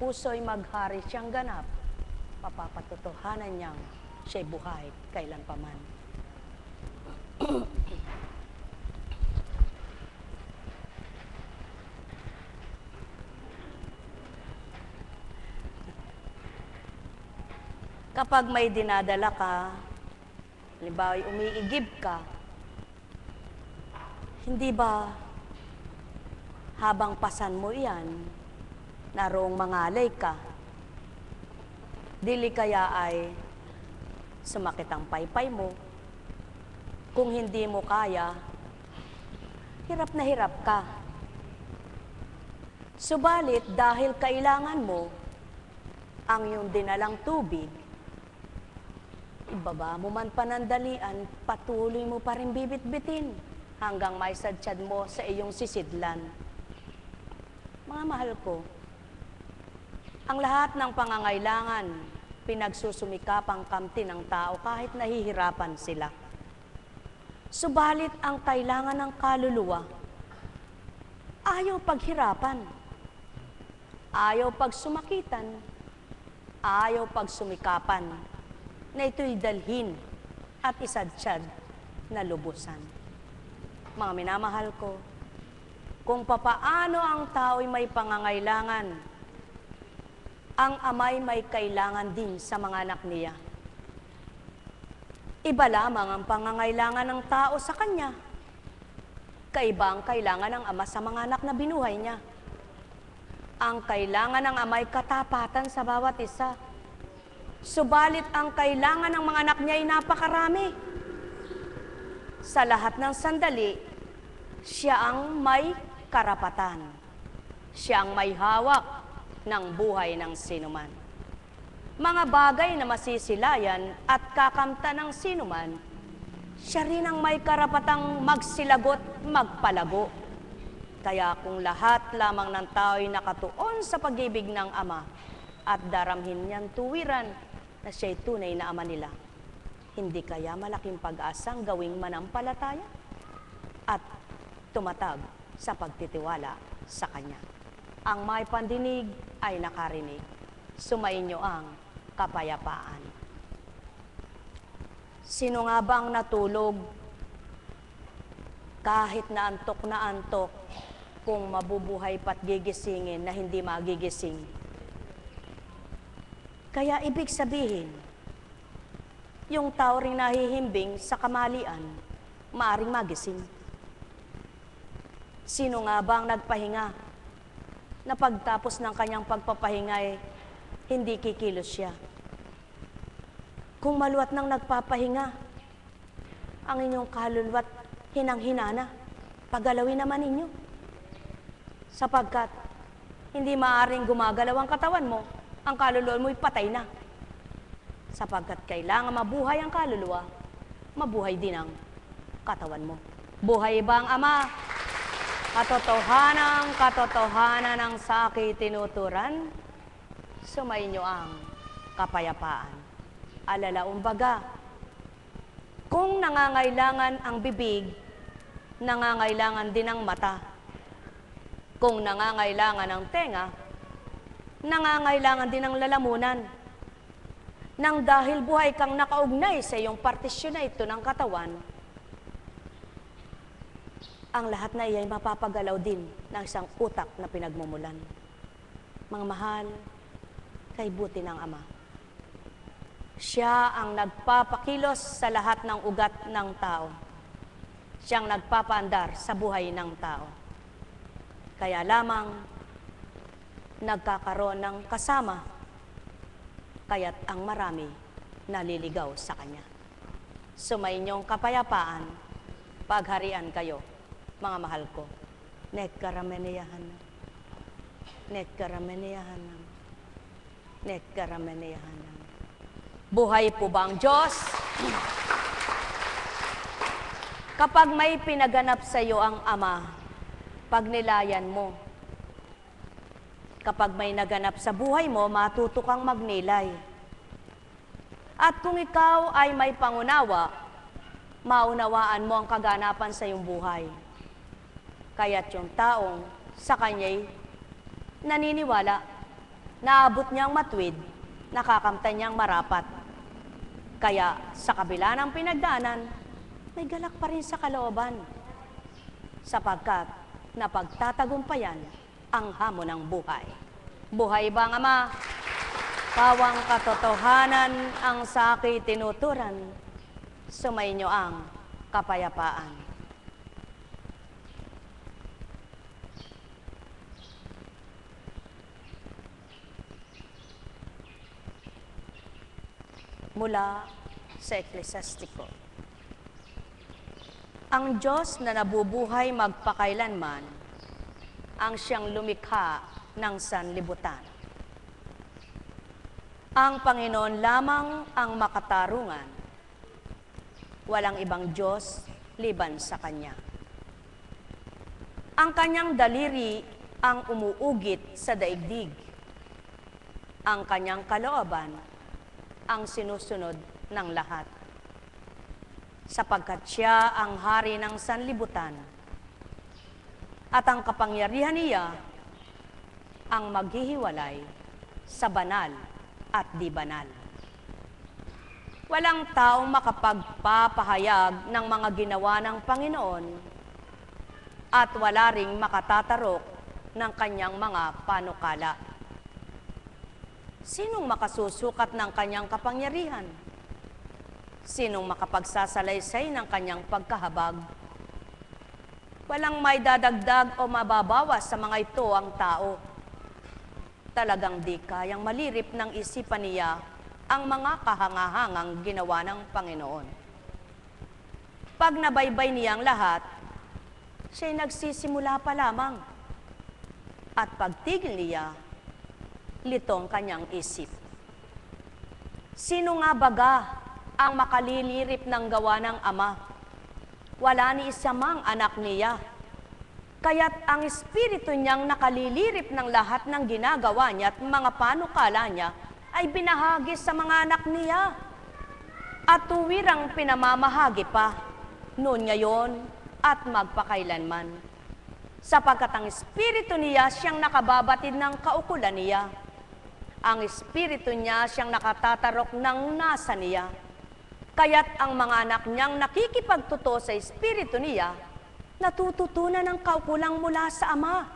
puso'y maghari siyang ganap, mapapatotohanan niyang siya'y buhay kailanpaman. Kapag may dinadala ka, halimbawa umiigib ka, hindi ba habang pasan mo iyan, naroong mangalay ka, dili kaya ay sumakit ang paypay mo, kung hindi mo kaya, hirap na hirap ka. Subalit dahil kailangan mo ang iyong dinalang tubig, ibaba mo man panandalian, patuloy mo pa rin bibit-bitin hanggang maisadsyad mo sa iyong sisidlan. Mga mahal ko, ang lahat ng pangangailangan, pinagsusumikapang kamti ng tao kahit nahihirapan sila. Subalit ang kailangan ng kaluluwa, ayaw paghirapan, ayaw pagsumakitan, ayaw pagsumikapan, na ito'y dalhin at isadsyad na lubusan. Mga minamahal ko, kung papaano ang tao'y may pangangailangan, ang amay may kailangan din sa mga anak niya. Iba lamang ang pangangailangan ng tao sa kanya. Kaiba ang kailangan ng ama sa mga anak na binuhay niya. Ang kailangan ng amay katapatan sa bawat isa. Subalit ang kailangan ng mga anak niya ay napakarami. Sa lahat ng sandali, siya ang may karapatan. Siya ang may hawak ng buhay ng sinuman. Mga bagay na masisilayan at kakamta ng sinuman, siya rin ang may karapatang magsilagot, magpalago. Kaya kung lahat lamang ng tao'y nakatuon sa pag-ibig ng Ama at daramhin niyang tuwiran na siya'y tunay na ama nila, hindi kaya malaking pag-asang gawing manampalataya at tumatag sa pagtitiwala sa Kanya. Ang may pandinig ay nakarinig. Sumainyo ang kapayapaan. Sino nga bang natulog kahit na antok kung mabubuhay pa't gigisingin na hindi magigising? Kaya ibig sabihin, yung tao ring nahihimbing sa kamalian, maaring magising. Sino nga bang nagpahinga na pagtapos ng kanyang pagpapahinga hindi kikilos siya? Kung maluwat nang nagpapahinga, ang inyong kaluluwa't hinang-hinana, pagalawin naman ninyo. Sapagkat hindi maaaring gumagalaw ang katawan mo, ang kaluluwa mo'y patay na. Sapagkat kailangan mabuhay ang kaluluwa, mabuhay din ang katawan mo. Buhay ba ang Ama? Katotohanan ng sa akin tinuturan, sumainyo ang kapayapaan. Alalaumbaga, kung nangangailangan ang bibig, nangangailangan din ang mata. Kung nangangailangan ang tenga, nangangailangan din ang lalamunan. Nang dahil buhay kang nakaugnay sa iyong partisyon na ito ng katawan, ang lahat na iya'y mapapagalaw din ng isang utak na pinagmumulan. Mga mahal, kay buti ng Ama. Siya ang nagpapakilos sa lahat ng ugat ng tao. Siyang nagpapaandar sa buhay ng tao. Kaya lamang, nagkakaroon ng kasama, kaya't ang marami naliligaw sa Kanya. Sumainyong kapayapaan, pagharian kayo, mga mahal ko. Nekkarameniyahan. Nekkarameniyahan. Nekkarameniyahan. Buhay po ba ang Diyos? Kapag may pinaganap sa iyo ang Ama, pagnilayan mo. Kapag may naganap sa buhay mo, matuto kang magnilay. At kung ikaw ay may pangunawa, maunawaan mo ang kaganapan sa iyong buhay. Kaya't yung taong sa kanya'y naniniwala, naabot niyang matwid, nakakamtan niyang marapat. Kaya sa kabila ng pinagdaanan, may galak pa rin sa kalooban, sapagkat napagtatagumpayan ang hamon ng buhay. Buhay ba ang Ama? Pawang katotohanan ang sa akin tinuturan, sumainyo ang kapayapaan. Mula sa Eklesiastiko. Ang Diyos na nabubuhay magpakailanman, ang siyang lumikha ng sanlibutan. Ang Panginoon lamang ang makatarungan, walang ibang Diyos liban sa Kanya. Ang Kanyang daliri ang umuugit sa daigdig, ang Kanyang kalooban ang sinusunod ng lahat. Sapagkat siya ang hari ng sanlibutan at ang kapangyarihan niya ang maghihiwalay sa banal at di banal. Walang taong makapagpapahayag ng mga ginawa ng Panginoon at wala ring makatatarok ng kanyang mga panukala. Sinong makasusukat ng kanyang kapangyarihan? Sinong makapagsasalaysay ng kanyang pagkahabag? Walang may dadagdag o mababawas sa mga ito ang tao. Talagang di kayang malirip ng isipan niya ang mga kahangahangang ginawa ng Panginoon. Pag nabaybay niya ang lahat, siya'y nagsisimula pa lamang. At pagtigil niya, litong kanyang isip. Sino nga baga ang makalilirip ng gawa ng Ama? Wala ni isa mang anak niya. Kaya't ang Espiritu niyang nakalilirip ng lahat ng ginagawa niya at mga panukala niya ay binahagi sa mga anak niya. At tuwirang pinamamahagi pa, noon ngayon at magpakailanman. Sapagkat ang Espiritu niya siyang nakababatid ng kaukulan niya. Ang Espiritu niya siyang nakatatarok ng nasa niya. Kaya't ang mga anak niyang nakikipagtuto sa Espiritu niya, natututunan ng kaukulang mula sa Ama.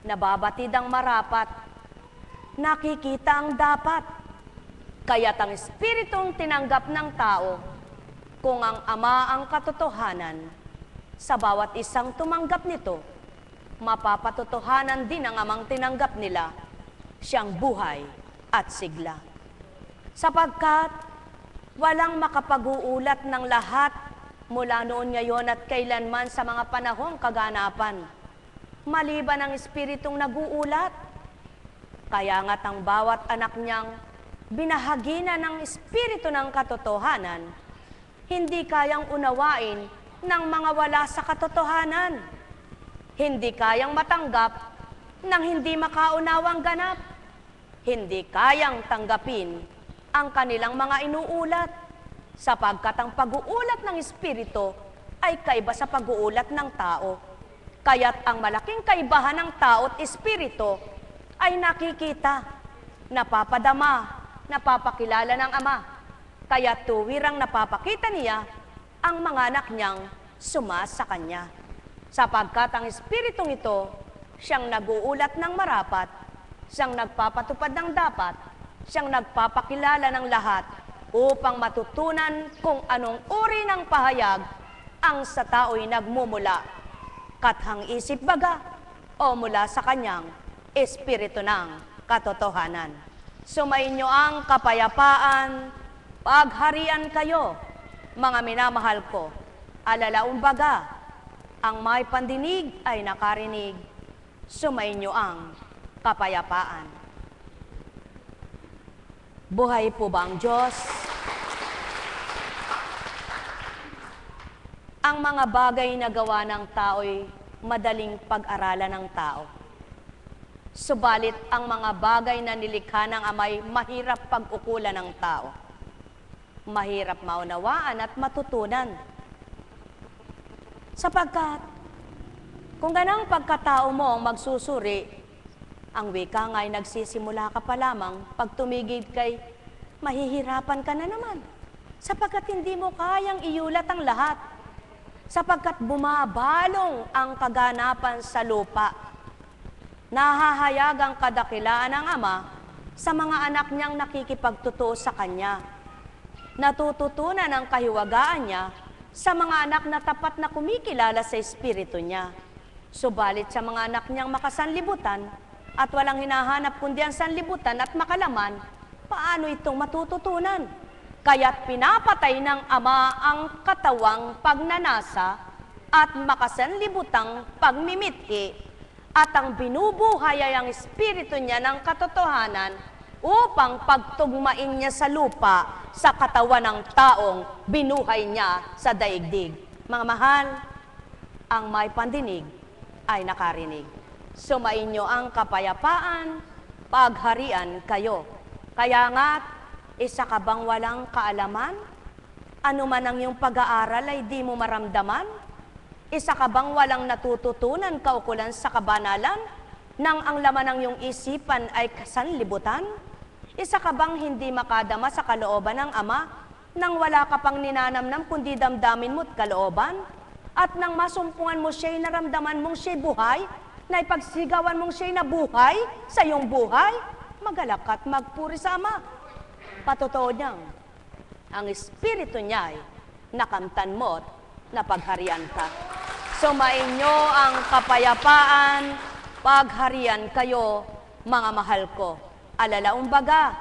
Nababatid ang marapat, nakikita ang dapat. Kaya't ang Espiritong tinanggap ng tao, kung ang Ama ang katotohanan, sa bawat isang tumanggap nito, mapapatotohanan din ang Amang tinanggap nila, siyang buhay at sigla. Sapagkat walang makapag-uulat ng lahat mula noon ngayon at kailanman sa mga panahong kaganapan, maliban ang Espiritong nag-uulat. Kaya nga't ang bawat anak niyang binahagi na ng Espiritu ng katotohanan, hindi kayang unawain ng mga wala sa katotohanan. Hindi kayang matanggap ng hindi makaunawang ganap. Hindi kayang tanggapin ang kanilang mga inuulat, sapagkat ang pag-uulat ng Espiritu ay kaiba sa pag-uulat ng tao. Kaya't ang malaking kaibahan ng tao at Espiritu ay nakikita, napapadama, napapakilala ng Ama. Kaya tuwirang napapakita niya ang mga anak niyang sumasa Kanya. Sapagkat ang Espiritong ito, siyang nag-uulat ng marapat, siyang nagpapatupad ng dapat, siyang nagpapakilala ng lahat, upang matutunan kung anong uri ng pahayag ang sa tao'y nagmumula, kathang isip baga o mula sa kanyang Espiritu ng katotohanan. Sumainyo ang kapayapaan, pagharian kayo, mga minamahal ko. Alalaong baga, ang may pandinig ay nakarinig, sumainyo ang kapayapaan. Buhay po ba ang Diyos? Ang mga bagay na gawa ng tao'y madaling pag-aralan ng tao. Subalit ang mga bagay na nilikha ng Ama'y mahirap pag-ukulan ng tao. Mahirap maunawaan at matutunan. Sapagkat kung ganang pagkatao mo ang magsusuri, Ang wika nga ay nagsisimula ka pa lamang, pag tumigil kay mahihirapan ka na naman. Sapagkat hindi mo kayang iulat ang lahat. Sapagkat bumabalong ang kaganapan sa lupa. Nahahayag ang kadakilaan ng Ama sa mga anak niyang nakikipagtotoo sa Kanya. Natututunan ang kahiwagaan niya sa mga anak na tapat na kumikilala sa Espiritu niya. Subalit sa mga anak niyang makasanlibutan at walang hinahanap kundi ang sanlibutan at makalaman, paano itong matututunan? Kaya't pinapatay ng Ama ang katawang pagnanasa at makasanlibutang pagmimithi at ang binubuhay ay ang Espiritu niya ng katotohanan upang pagtugmain niya sa lupa sa katawan ng taong binuhay niya sa daigdig. Mga mahal, ang may pandinig ay nakarinig. Sumainyo ang kapayapaan, pagharian kayo. Kaya nga, isa ka bang walang kaalaman? Ano man ang iyong pag-aaral ay di mo maramdaman? Isa ka bang walang natututunan kaukulan sa kabanalan nang ang laman ng iyong isipan ay kasanlibutan? Isa ka bang hindi makadama sa kalooban ng Ama nang wala ka pang ninanamnam kundi damdamin mo't kalooban? At nang masumpungan mo siya'y naramdaman mong siya'y buhay, na ipagsigawan mong siya'y nabuhay sa iyong buhay, magalak at magpuri sa Ama. Patotoo niyang, ang Espiritu niya'y nakamtan mo't napagharian ka. Sumainyo ang kapayapaan, pagharian kayo, mga mahal ko. Alalaumbaga,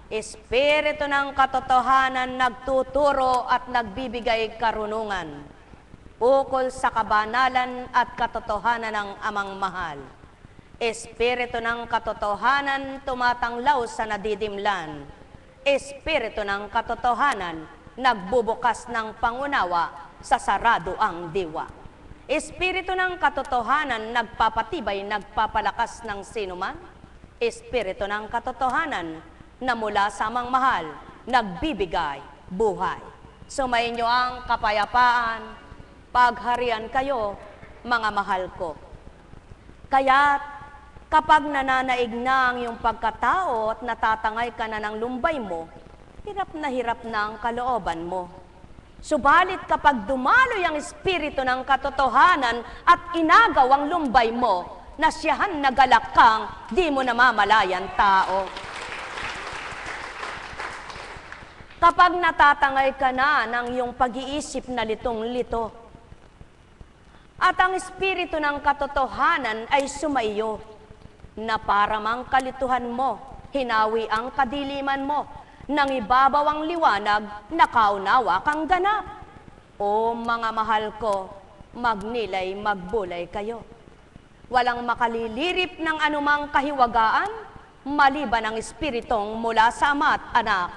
Espiritu ng katotohanan nagtuturo at nagbibigay karunungan ukol sa kabanalan at katotohanan ng Amang mahal. Espiritu ng katotohanan tumatanglaw sa nadidimlan. Espiritu ng katotohanan nagbubukas ng pangunawa sa sarado ang diwa. Espiritu ng katotohanan nagpapatibay, nagpapalakas ng sinuman. Espiritu ng katotohanan na mula sa Amang mahal, nagbibigay buhay. Sumainyo ang kapayapaan, pagharian kayo, mga mahal ko. Kaya't kapag nananaig na ang iyong pagkatao at natatangay ka na ng lumbay mo, hirap na ang kalooban mo. Subalit kapag dumaloy ang Espiritu ng katotohanan at inagaw ang lumbay mo, nasiyahan na galak kang di mo namamalayan tao. Kapag natatangay ka na ng iyong pag-iisip na litong-lito, at ang Espiritu ng katotohanan ay sumaiyo, na paramang kalituhan mo, hinawi ang kadiliman mo, nang ibabaw ang liwanag, nakaunawa kang ganap. O mga mahal ko, magnilay, magbulay kayo. Walang makalilirip ng anumang kahiwagaan, maliban ang Espiritong mula sa Ama at Anak,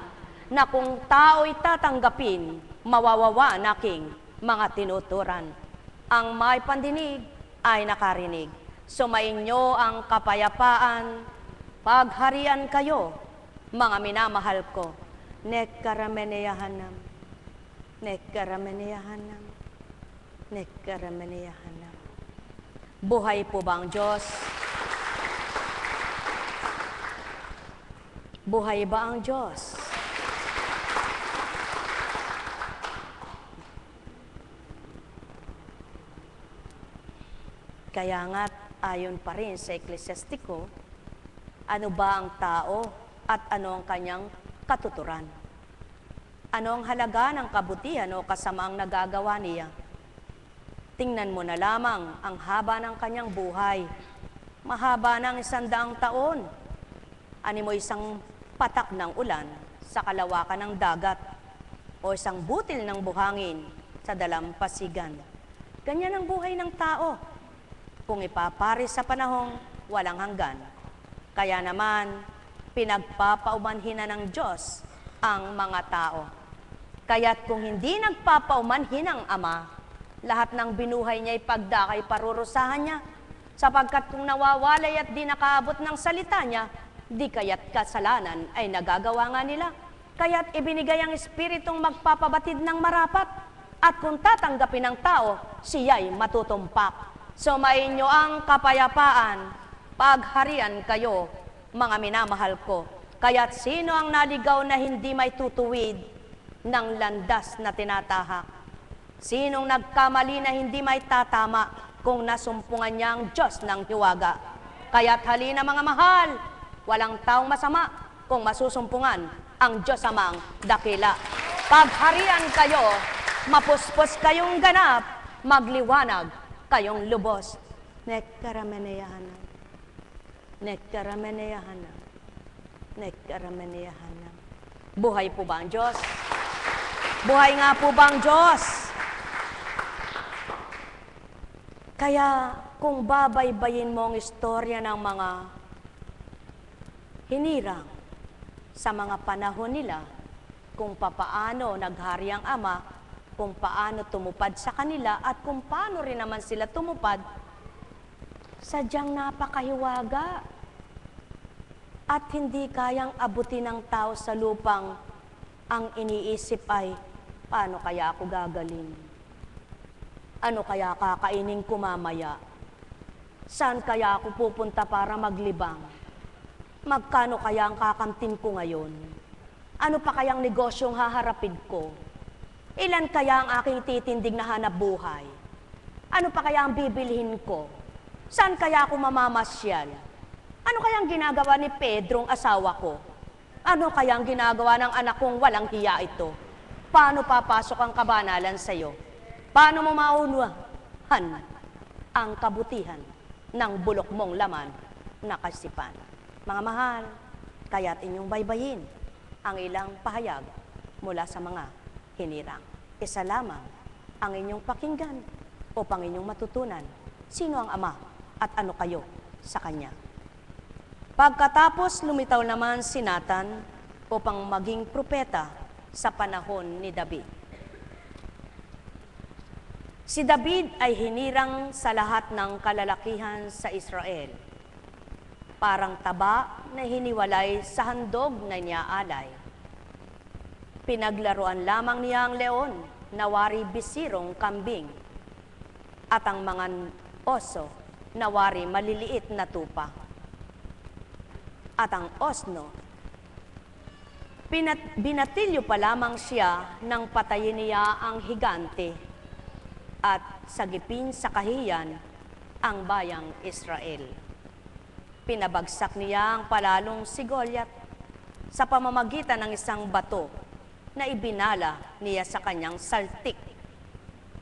na kung tao'y tatanggapin, mawawawa na king mga tinuturan. Ang may pandinig ay nakarinig. Sumainyo ang kapayapaan, pagharian kayo, mga minamahal ko. Nekkarameneyahanam, nekkarameneyahanam, nekkarameneyahanam. Buhay po ba ang Diyos? Buhay ba ang Diyos? Kaya nga, ayon pa rin sa Eklesiastiko, ano ba ang tao at ano ang kanyang katuturan? Ano ang halaga ng kabutihan o kasamaang nagagawa niya? Tingnan mo na lamang ang haba ng kanyang buhay. Mahaba ng 100 taon. Ani mo isang patak ng ulan sa kalawakan ng dagat o isang butil ng buhangin sa dalampasigan. Ganyan ang buhay ng tao. Kung ipaparis sa panahong walang hanggan. Kaya naman, pinagpapaumanhin na ng Diyos ang mga tao. Kaya't kung hindi nagpapaumanhin ang Ama, lahat ng binuhay niya ay pagdakay parurusahan niya, sapagkat kung nawawalay at di nakaabot ng salita niya, di kaya't kasalanan ay nagagawa nga nila. Kaya't ibinigay ang Espiritong magpapabatid ng marapat, at kung tatanggapin ng tao, siya'y matutumpak. Sumainyo ang kapayapaan, pagharian kayo, mga minamahal ko. Kaya't sino ang naligaw na hindi may tutuwid ng landas na tinatahak? Sinong nagkamali na hindi may tatama kung nasumpungan niya ang Diyos ng hiwaga? Kaya't halina mga mahal, walang taong masama kung masusumpungan ang Diyos amang dakila. Pagharian kayo, mapuspos kayong ganap, magliwanag kayong lubos. Nekkarameneyahanam, nekkarameneyahanam, nekkarameneyahanam. Buhay po ba ang Diyos? Buhay nga po ba ang Diyos? Kaya kung babaybayin mo ang istorya ng mga hinirang sa mga panahon nila, kung papaano naghari ang Ama, kung paano tumupad sa kanila, at kung paano rin naman sila tumupad, sadyang napakahiwaga at hindi kayang abutin ng tao sa lupang ang iniisip ay, paano kaya ako gagaling? Ano kaya kakainin ko mamaya? Saan kaya ako pupunta para maglibang? Magkano kaya ang kakamtin ko ngayon? Ano pa kayang negosyong haharapin ko? Ilan kaya ang aking titindig na hanap buhay? Ano pa kaya ang bibilhin ko? Saan kaya ako mamamasyal? Ano kayang ginagawa ni Pedro, ang asawa ko? Ano kayang ginagawa ng anak kong walang hiya ito? Paano papasok ang kabanalan sa iyo? Paano mo maunuhan ang kabutihan ng bulok mong laman na kasipan? Mga mahal, kaya't inyong baybayin ang ilang pahayag mula sa mga hinirang. Isa lamang ang inyong pakinggan upang inyong matutunan sino ang Ama at ano kayo sa Kanya. Pagkatapos lumitaw naman si Nathan upang maging propeta sa panahon ni David. Si David ay hinirang sa lahat ng kalalakihan sa Israel. Parang taba na hiniwalay sa handog na niaalay. Pinaglaruan lamang niya ang leon na wari bisirong kambing at ang mga oso na wari maliliit na tupa. At ang osno, binatilyo pa lamang siya nang patayin niya ang higante at sagipin sa kahiyan ang bayang Israel. Pinabagsak niya ang palalong si Goliath sa pamamagitan ng isang bato na ibinala niya sa kanyang saltik,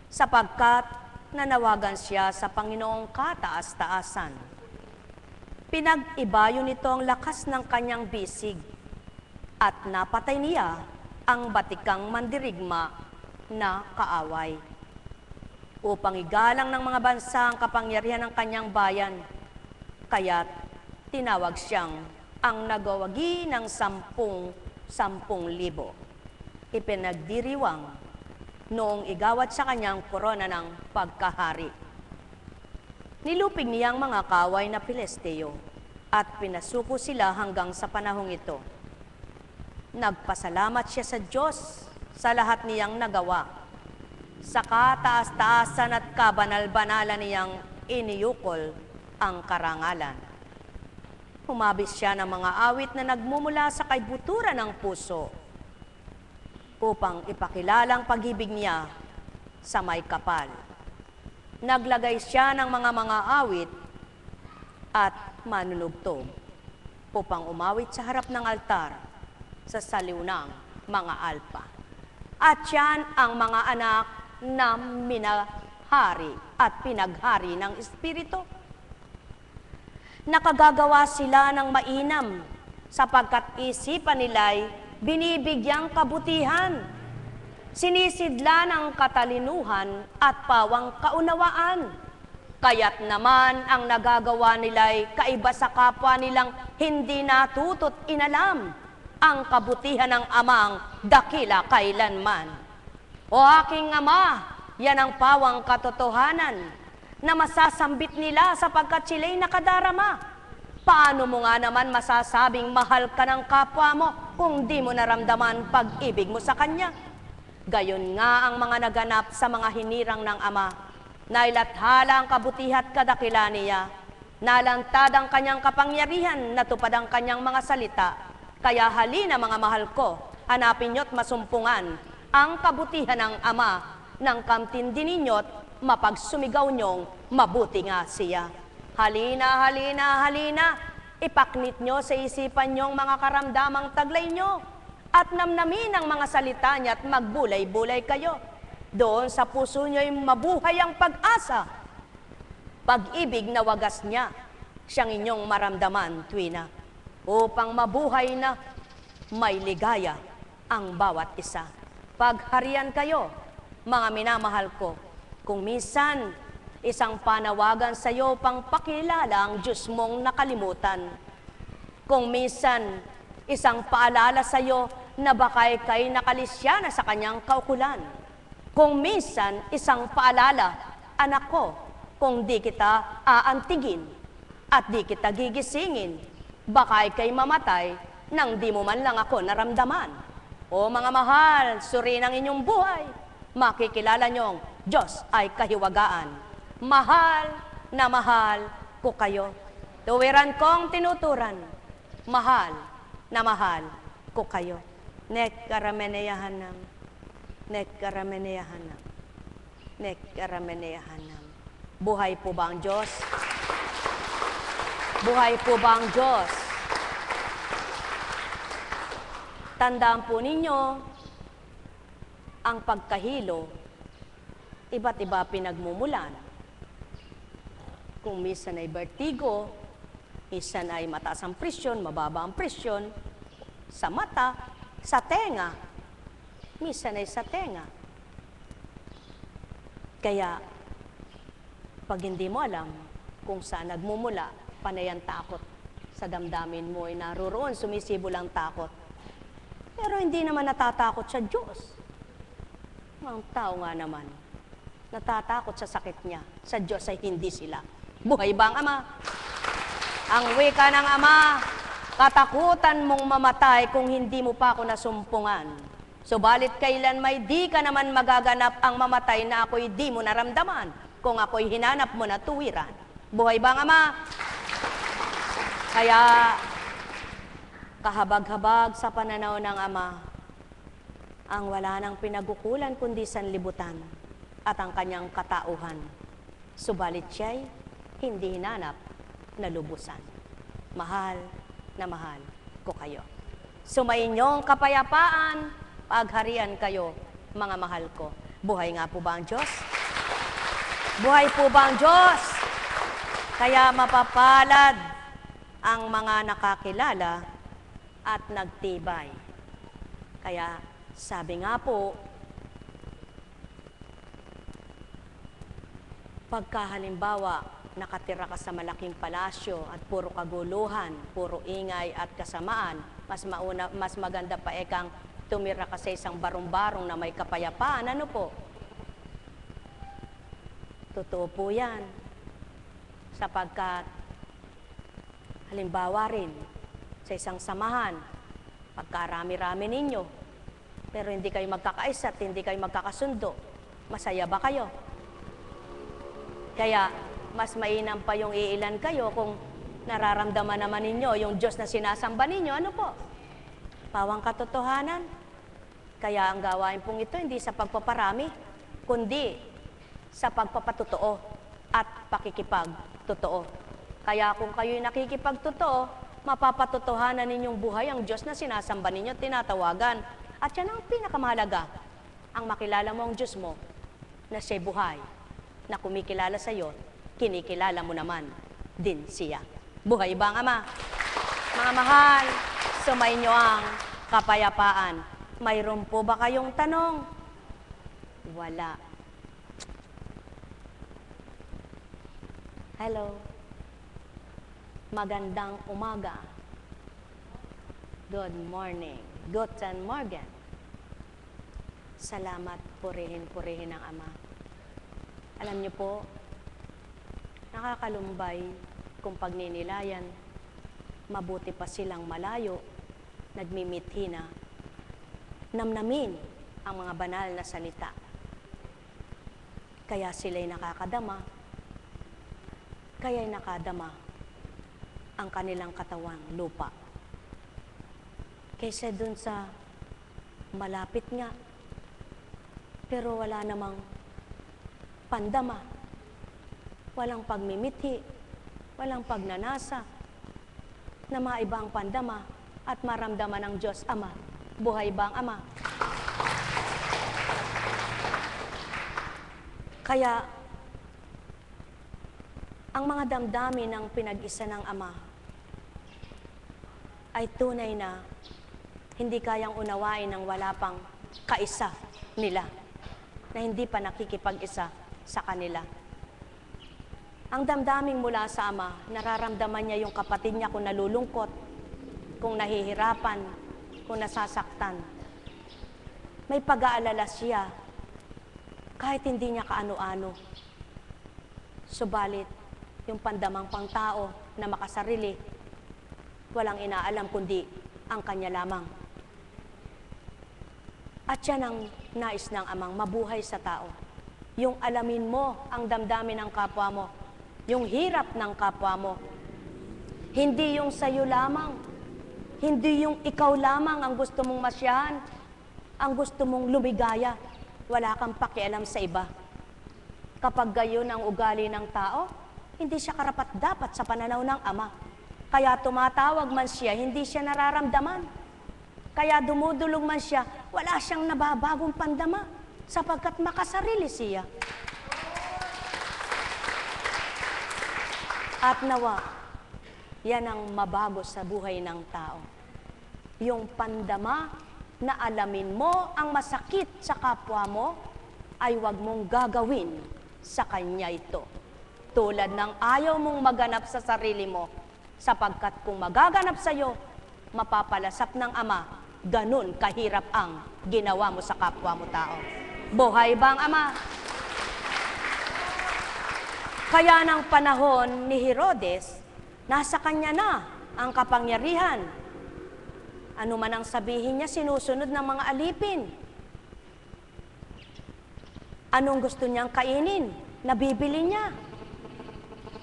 sapagkat nanawagan siya sa Panginoong kataas-taasan. Pinag-ibayo nito ang lakas ng kanyang bisig at napatay niya ang batikang mandirigma na kaaway, upang igalang ng mga bansa ang kapangyarihan ng kanyang bayan. Kaya't tinawag siyang ang nagawagi ng 10,000. Ipinagdiriwang noong igawad sa kanyang korona ng pagkahari. Nilupig niya ang mga kaway na Pilisteo at pinasuko sila hanggang sa panahong ito. Nagpasalamat siya sa Diyos sa lahat niyang nagawa, sa kataas-taasan at kabanal-banalan niyang iniyukol ang karangalan. Humabis siya ng mga awit na nagmumula sa kaibuturan ng puso upang ipakilala ang pag-ibig niya sa may kapal. Naglagay siya ng mga awit at manunugtog upang umawit sa harap ng altar sa saliw ng mga alpa. At yan ang mga anak na minahari at pinaghari ng Espiritu. Nakagagawa sila ng mainam sapagkat isipan nila'y binibigyang kabutihan, sinisidla ng katalinuhan at pawang kaunawaan. Kaya't naman ang nagagawa nila'y kaiba sa kapwa nilang hindi natuto't inalam ang kabutihan ng Amang dakila kailanman. O aking Ama, yan ang pawang katotohanan na masasambit nila sapagkat sila'y nakadarama. Paano mo nga naman masasabing mahal ka ng kapwa mo kung di mo naramdaman pag-ibig mo sa kanya? Gayon nga ang mga naganap sa mga hinirang ng Ama, na ilathala ang kabutihat kadakila niya. Nalantad ang kanyang kapangyarihan, natupad ang kanyang mga salita. Kaya halina mga mahal ko, hanapin nyo't masumpungan ang kabutihan ng Ama ng kamtindi ninyo't mapagsumigaw nyong mabuti nga siya. Halina, halina, halina, ipaknit nyo sa isipan nyong mga karamdamang taglay nyo at namnamin ang mga salita niya at magbulay-bulay kayo. Doon sa puso nyo'y mabuhay ang pag-asa. Pag-ibig na wagas niya, siyang inyong maramdaman, tuwina, upang mabuhay na may ligaya ang bawat isa. Pagharian kayo, mga minamahal ko, kung minsan isang panawagan sa iyo pang pakilala ang Diyos mong nakalimutan. Kung minsan isang paalala sa iyo na baka ika'y nakalisya na sa kanyang kaukulan. Kung minsan isang paalala, anak ko, kung di kita aantigin at di kita gigisingin, baka ika'y mamatay nang di mo man lang ako naramdaman. O mga mahal, suriin ang inyong buhay, makikilala niyong Diyos ay kahiwagaan. Mahal na mahal ko kayo. Tuwiran kong tinuturan, mahal na mahal ko kayo. Nekkarameneyahanam, nekkarameneyahanam, nekkarameneyahanam. Buhay po ba ang Diyos? Buhay po ba ang Diyos? Tandaan po ninyo, ang pagkahilo, iba't iba pinagmumulan. Kung minsan ay vertigo, minsan ay mataas ang presyon, mababa ang presyon, sa mata, sa tenga, minsan ay sa tenga. Kaya, pag hindi mo alam kung saan nagmumula, panay ang takot sa damdamin mo ay naroon, sumisibol ang takot. Pero hindi naman natatakot sa Diyos. Ang tao nga naman, natatakot sa sakit niya. Sa Diyos ay hindi sila. Buhay ba ang Ama? Ang wika ng Ama, katakutan mong mamatay kung hindi mo pa ako nasumpungan. Subalit kailan may di ka naman magaganap ang mamatay na ako'y di mo naramdaman kung ako'y hinanap mo na tuwiran. Buhay ba ang Ama? Kaya, kahabag-habag sa pananaw ng Ama, ang wala nang pinagukulan kundi sanlibutan at ang kanyang katauhan. Subalit siya'y hindi hinanap na lubusan. Mahal na mahal ko kayo. Sumainyong kapayapaan, pagharian kayo, mga mahal ko. Buhay nga po ba ang Diyos? Buhay po ba ang Diyos? Kaya mapapalad ang mga nakakilala at nagtibay. Kaya sabi nga po, pagka halimbawa nakatira ka sa malaking palasyo at puro kaguluhan, puro ingay at kasamaan, mas maganda pa ekang tumira ka sa isang barong-barong na may kapayapaan. Ano po? Totoo po yan. Sapagkat, halimbawa rin, sa isang samahan, pagkarami-rami ninyo, pero hindi kayo magkakaisa at hindi kayo magkakasundo, masaya ba kayo? Kaya, mas mainam pa yung iilan kayo kung nararamdaman naman ninyo yung Diyos na sinasamba ninyo. Ano po? Pawang katotohanan. Kaya ang gawain pong ito hindi sa pagpaparami, kundi sa pagpapatotoo at pakikipagtotoo. Kaya kung kayo'y nakikipagtotoo, mapapatotohanan ninyong buhay ang Diyos na sinasamba ninyo at tinatawagan. At yan ang pinakamahalaga, ang makilala mo ang Diyos mo na siya'y buhay, na kumikilala sa iyo, kinikilala mo naman din siya. Buhay ba ang Ama? Mga mahal, sumainyo ang kapayapaan. Mayroon po ba kayong tanong? Wala. Hello. Magandang umaga. Good morning. Guten Morgen. Salamat, purihin ng Ama. Alam niyo po, nakakalumbay kung pagninilayan, mabuti pa silang malayo, nagmimithi na, namnamin ang mga banal na salita. Kaya sila'y nakakadama, kaya'y nakadama ang kanilang katawan, lupa. Kaysa dun sa malapit nga, pero wala namang pandama, walang pagmimithi, walang pagnanasa, na maiba ang pandama at maramdaman ng Diyos Ama. Buhay ba ang Ama? Kaya, ang mga damdamin ng pinag-isa ng Ama ay tunay na hindi kayang unawain ng wala pang kaisa nila, na hindi pa nakikipag-isa sa kanila. Ang damdaming mula sa Ama, nararamdaman niya yung kapatid niya kung nalulungkot, kung nahihirapan, kung nasasaktan. May pag-aalala siya, kahit hindi niya kaano-ano. Subalit, yung pandamang pangtao na makasarili, walang inaalam kundi ang kanya lamang. At yan ang nais ng Amang, mabuhay sa tao. Yung alamin mo ang damdamin ng kapwa mo, yung hirap ng kapwa mo. Hindi yung sayo lamang, hindi yung ikaw lamang ang gusto mong masyahan, ang gusto mong lumigaya, wala kang pakialam sa iba. Kapag gayon ang ugali ng tao, hindi siya karapat-dapat sa pananaw ng Ama. Kaya tumatawag man siya, hindi siya nararamdaman. Kaya dumudulog man siya, wala siyang nababagong pandama sapagkat makasarili siya. At nawa, yan ang mabago sa buhay ng tao. Yung pandama na alamin mo ang masakit sa kapwa mo, ay wag mong gagawin sa kanya ito. Tulad ng ayaw mong maganap sa sarili mo, sapagkat kung magaganap sa'yo, mapapalasap ng Ama, ganun kahirap ang ginawa mo sa kapwa mo tao. Buhay ba ang Ama? Kaya ng panahon ni Herodes, nasa kanya na ang kapangyarihan. Ano man ang sabihin niya, sinusunod ng mga alipin. Anong gusto niyang kainin? Nabibili niya.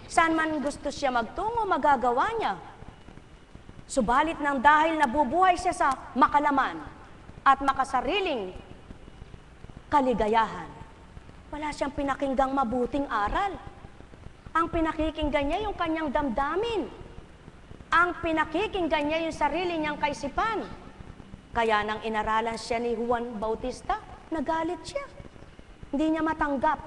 Saan man gusto siya magtungo, magagawa niya. Subalit nang dahil nabubuhay siya sa makalaman at makasariling kaligayahan, wala siyang pinakinggang mabuting aral. Ang pinakikinggan niya yung kanyang damdamin. Ang pinakikinggan niya yung sarili niyang kaisipan. Kaya nang inaralan siya ni Juan Bautista, nagalit siya. Hindi niya matanggap.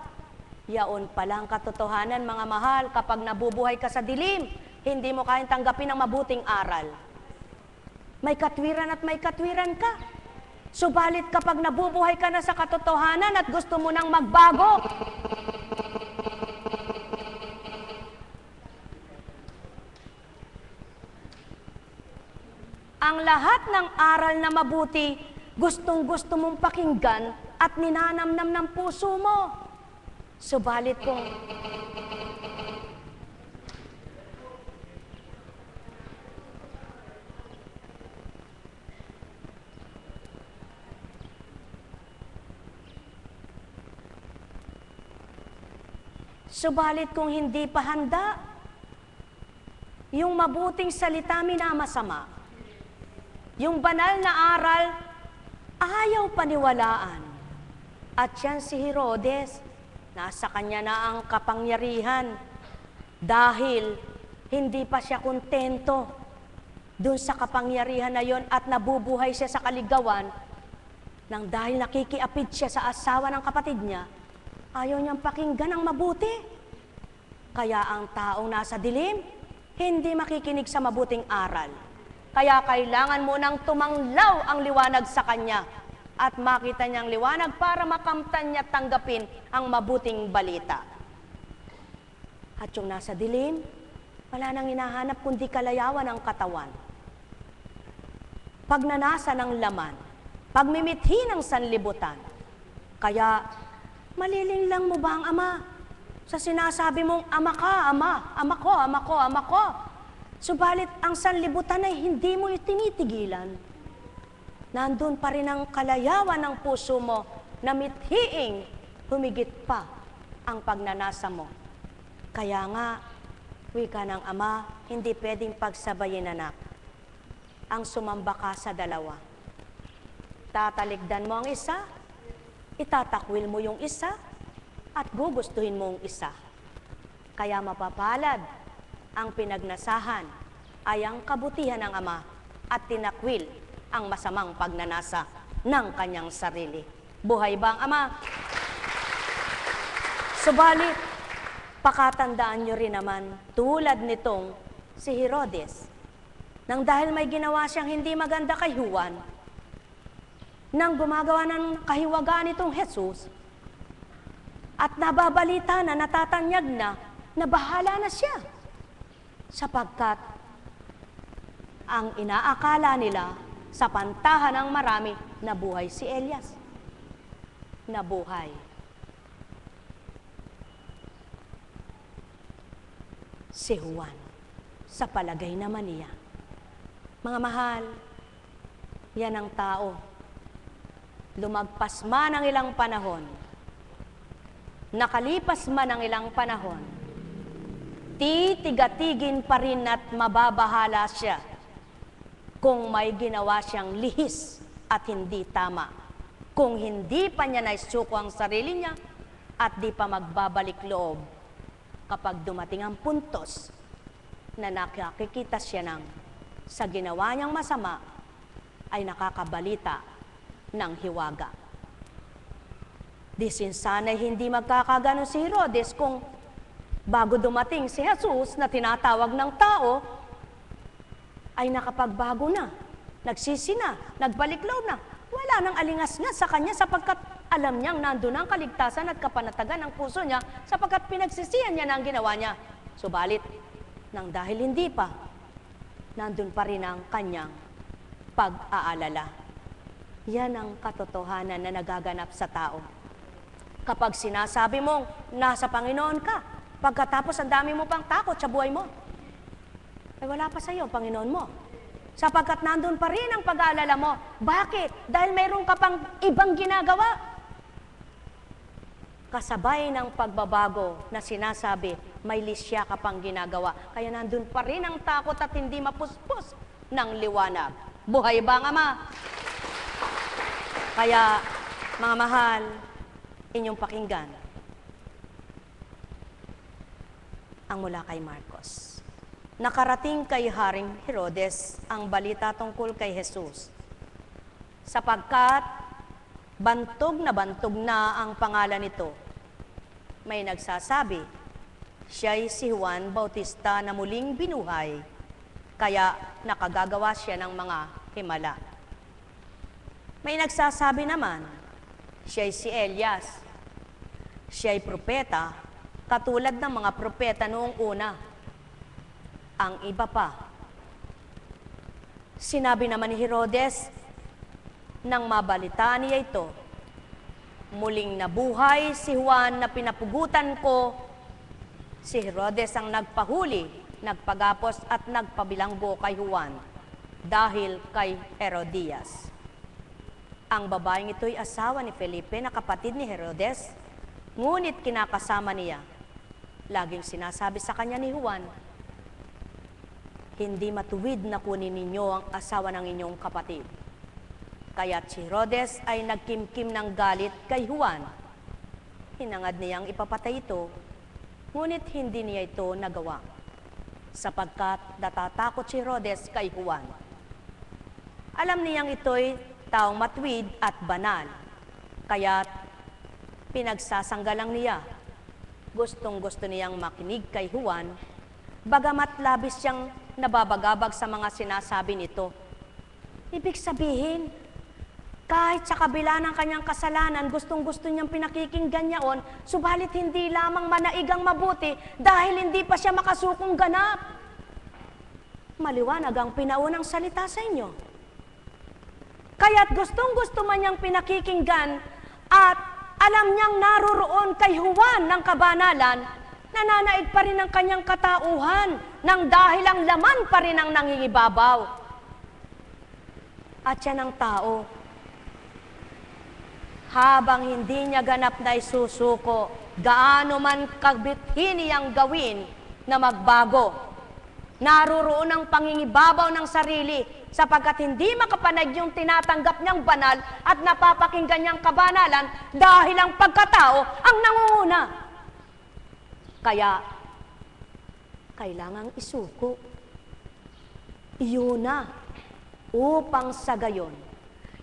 Yaon pala ang katotohanan, mga mahal, kapag nabubuhay ka sa dilim, hindi mo kayang tanggapin ang mabuting aral. May katwiran at may katwiran ka. Subalit kapag nabubuhay ka na sa katotohanan at gusto mo nang magbago, ang lahat ng aral na mabuti, gustong-gusto mong pakinggan at ninanamnam ng puso mo. Subalit kung hindi pa handa, yung mabuting salita minamasama, yung banal na aral, ayaw paniwalaan. At yan si Herodes, nasa kanya na ang kapangyarihan dahil hindi pa siya kontento dun sa kapangyarihan na yon at nabubuhay siya sa kaligawan nang dahil nakikiapid siya sa asawa ng kapatid niya, ayaw niyang pakinggan ang mabuti. Kaya ang taong nasa dilim, hindi makikinig sa mabuting aral. Kaya kailangan mo nang tumanglaw ang liwanag sa kanya at makita niyang liwanag para makamtan niya tanggapin ang mabuting balita. At yung nasa dilim, wala nang hinahanap kundi kalayawan ng katawan. Pagnanasa ng laman, pagmimithi ng sanlibutan. Kaya, maliling lang mo ba ang Ama? Sa sinasabi mong, Ama ka, Ama, Ama ko, Ama ko, Ama ko. Subalit, ang sanlibutan ay hindi mo itinitigilan. Nandun pa rin ang kalayawan ng puso mo na mithiing humigit pa ang pagnanasa mo. Kaya nga, Wika ng ama, hindi pwedeng pagsabayin, anak, ang sumamba ka sa dalawa. Tatalikdan mo ang isa, itatakwil mo yung isa, at gugustuhin mo ang isa. Kaya mapapalad ang pinagnasahan ay ang kabutihan ng ama at tinakwil ang masamang pagnanasa ng kanyang sarili. Buhay ba ang ama? Subalit, pakatandaan nyo rin naman, tulad nitong si Herodes, nang dahil may ginawa siyang hindi maganda kay Juan, nang gumagawa ng kahiwagaan itong Jesus, at nababalita na, natatanyag na bahala na siya. Sapagkat ang inaakala nila sa pantahan ng marami, nabuhay si Elias. Nabuhay si Juan. Sa palagay naman niya. Mga mahal, yan ang tao. Lumagpas man ang ilang panahon, nakalipas man ang ilang panahon, titigatigin pa rin at mababahala siya kung may ginawa siyang lihis at hindi tama. Kung hindi pa niya naisuko ang sarili niya at di pa magbabalik loob kapag dumating ang puntos na nakikita siya ng sa ginawa niyang masama ay nakakabalita ng hiwaga. Di sana'y hindi magkakagano si Herodes kung bago dumating si Jesus na tinatawag ng tao, ay nakapagbago na, nagsisi na, nagbalik loob na. Wala nang alingas-ngas sa kanya sapagkat alam niyang nandun ang kaligtasan at kapanatagan ng puso niya sapagkat pinagsisihan niya na ang ginawa niya. Subalit, nang dahil hindi pa, nandun pa rin ang kanyang pag-aalala. Yan ang katotohanan na nagaganap sa tao. Kapag sinasabi mong nasa Panginoon ka, pagkatapos ang dami mo pang takot sa buhay mo, ay wala pa sa iyo, Panginoon mo. Sapagkat nandun pa rin ang pag-aalala mo. Bakit? Dahil mayroon ka pang ibang ginagawa. Kasabay ng pagbabago na sinasabi, may lisya ka pang ginagawa. Kaya nandun pa rin ang takot at hindi mapuspos ng liwanag. Buhay ba ang ama? Kaya, mga mahal, inyong pakinggan ang mula kay Marcos. Nakarating kay Haring Herodes ang balita tungkol kay Jesus, sapagkat bantog na ang pangalan nito. May nagsasabi, siya'y si Juan Bautista na muling binuhay, kaya nakagagawa siya ng mga himala. May nagsasabi naman, siya'y si Elias, siya'y propeta, katulad ng mga propeta noong una. Ang iba pa. Sinabi naman ni Herodes, nang mabalitaan niya ito, muling nabuhay si Juan na pinapugutan ko. Si Herodes ang nagpahuli, nagpagapos at nagpabilanggo kay Juan dahil kay Herodias. Ang babaeng ito'y asawa ni Felipe na kapatid ni Herodes, ngunit kinakasama niya. Laging sinasabi sa kanya ni Juan, hindi matuwid na kunin ninyo ang asawa ng inyong kapatid. Kaya't si Herodes ay nagkimkim ng galit kay Juan. Hinangad niyang ipapatay ito, ngunit hindi niya ito nagawa, sapagkat natatakot si Herodes kay Juan. Alam niyang ito'y taong matuwid at banal, kaya't pinagsasanggalang niya. Gustong-gusto niyang makinig kay Juan, bagamat labis siyang nababagabag sa mga sinasabi nito. Ibig sabihin, kahit sa kabila ng kanyang kasalanan, gustong-gusto niyang pinakikinggan yaon, subalit hindi lamang manaigang mabuti dahil hindi pa siya makasukong ganap. Maliwanag ang pinaunang salita sa inyo. Kaya't gustong-gusto man niyang pinakikinggan at alam niyang naroroon kay Juan ng kabanalan, nananaig pa rin ang kanyang katauhan nang dahil ang laman pa rin ang nangingibabaw. At yan ang tao. Habang hindi niya ganap na isusuko, gaano man kabithin niyang gawin, na magbago. Naruroon ang pangingibabaw ng sarili sapagkat hindi makapanag yung tinatanggap niyang banal at napapakinggan niyang kabanalan dahil ang pagkatao ang nangunguna. Kaya, kailangang isuko. Iyon na, upang sa gayon,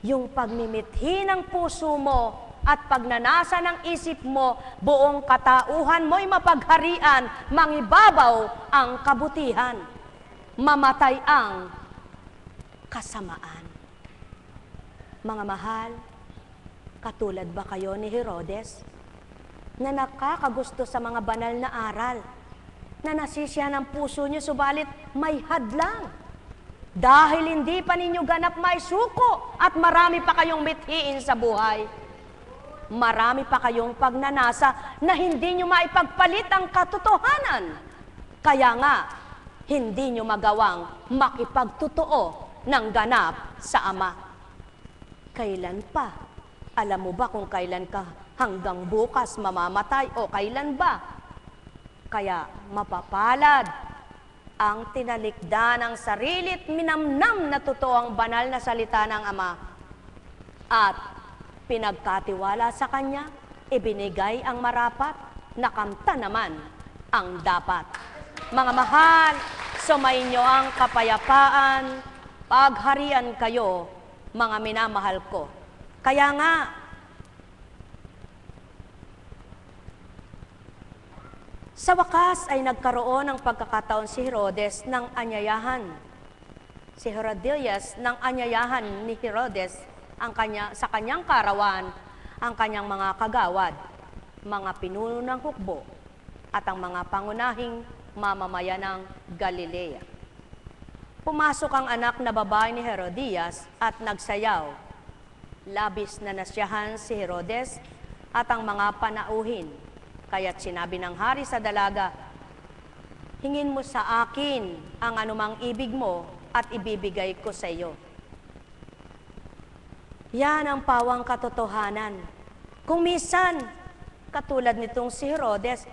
yung pagmimithi ng puso mo at pagnanasa ng isip mo, buong katauhan mo'y mapagharian, mangibabaw ang kabutihan, mamatay ang kasamaan. Mga mahal, katulad ba kayo ni Herodes, na nakakagusto sa mga banal na aral, na nasisiya ng puso niyo, subalit may hadlang? Dahil hindi pa ninyo ganap may suko at marami pa kayong mithiin sa buhay. Marami pa kayong pagnanasa na hindi nyo maipagpalit ang katotohanan. Kaya nga, hindi nyo magawang makipagtotoo ng ganap sa Ama. Kailan pa? Alam mo ba kung kailan ka hanggang bukas mamamatay o kailan ba? Kaya mapapalad ang tinalikda ng sarilit minamnam na totoo ang banal na salita ng Ama at pinagkatiwala sa Kanya, ibinigay ang marapat, nakamta naman ang dapat. Mga mahal, sumainyo ang kapayapaan, pagharian kayo, mga minamahal ko. Kaya nga, sa wakas ay nagkaroon ng pagkakataon si Herodes ng anyayahan. Si Herodias ng anyayahan ni Herodes sa kanyang karawan, ang kanyang mga kagawad, mga pinuno ng hukbo, at ang mga pangunahing mamamayan ng Galilea. Pumasok ang anak na babae ni Herodias at nagsayaw. Labis na nasyahan si Herodes at ang mga panauhin. Kaya't sinabi ng hari sa dalaga, hingin mo sa akin ang anumang ibig mo at ibibigay ko sa iyo. Yan ang pawang katotohanan. Kung minsan, katulad nitong si Herodes,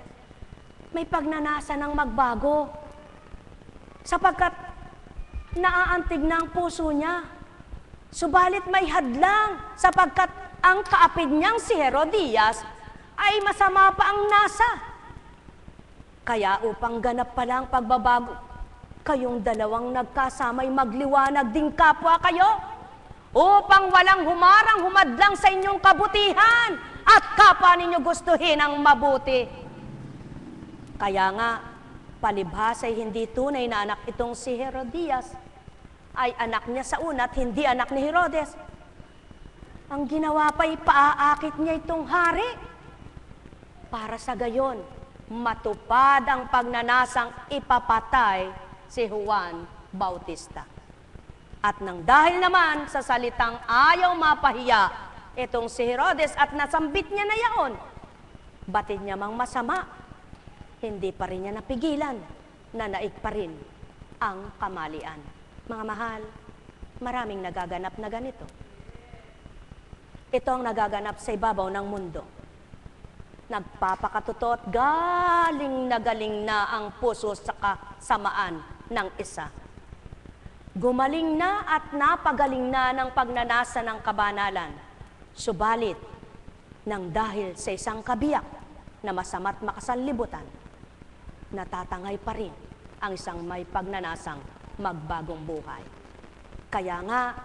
may pagnanasa ng magbago. Sapagkat naaantig na ang puso niya. Subalit may hadlang sapagkat ang kaapid niyang si Herodias ay masama pa ang nasa. Kaya upang ganap pala ang pagbabago, kayong dalawang nagkasamay magliwanag ding kapwa kayo, upang walang humadlang sa inyong kabutihan at kapwa ninyo gustuhin ang mabuti. Kaya nga, palibhas ay hindi tunay na anak itong si Herodias, ay anak niya sa una at hindi anak ni Herodes. Ang ginawa pa ay paaakit niya itong hari. Para sa gayon, matupad ang pagnanasang ipapatay si Juan Bautista. At nang dahil naman sa salitang ayaw mapahiya itong si Herodes at nasambit niya na yaon, batid niya mang masama, hindi pa rin niya napigilan na naig pa rin ang kamalian. Mga mahal, maraming nagaganap na ganito. Ito ang nagaganap sa ibabaw ng mundo. Nagpapakatotoo at galing na ang puso sa kasamaan ng isa. Gumaling na at napagaling na ng pagnanasa ng kabanalan. Subalit, nang dahil sa isang kabiyak na masama't makasanlibutan, natatangay pa rin ang isang may pagnanasang magbagong buhay. Kaya nga,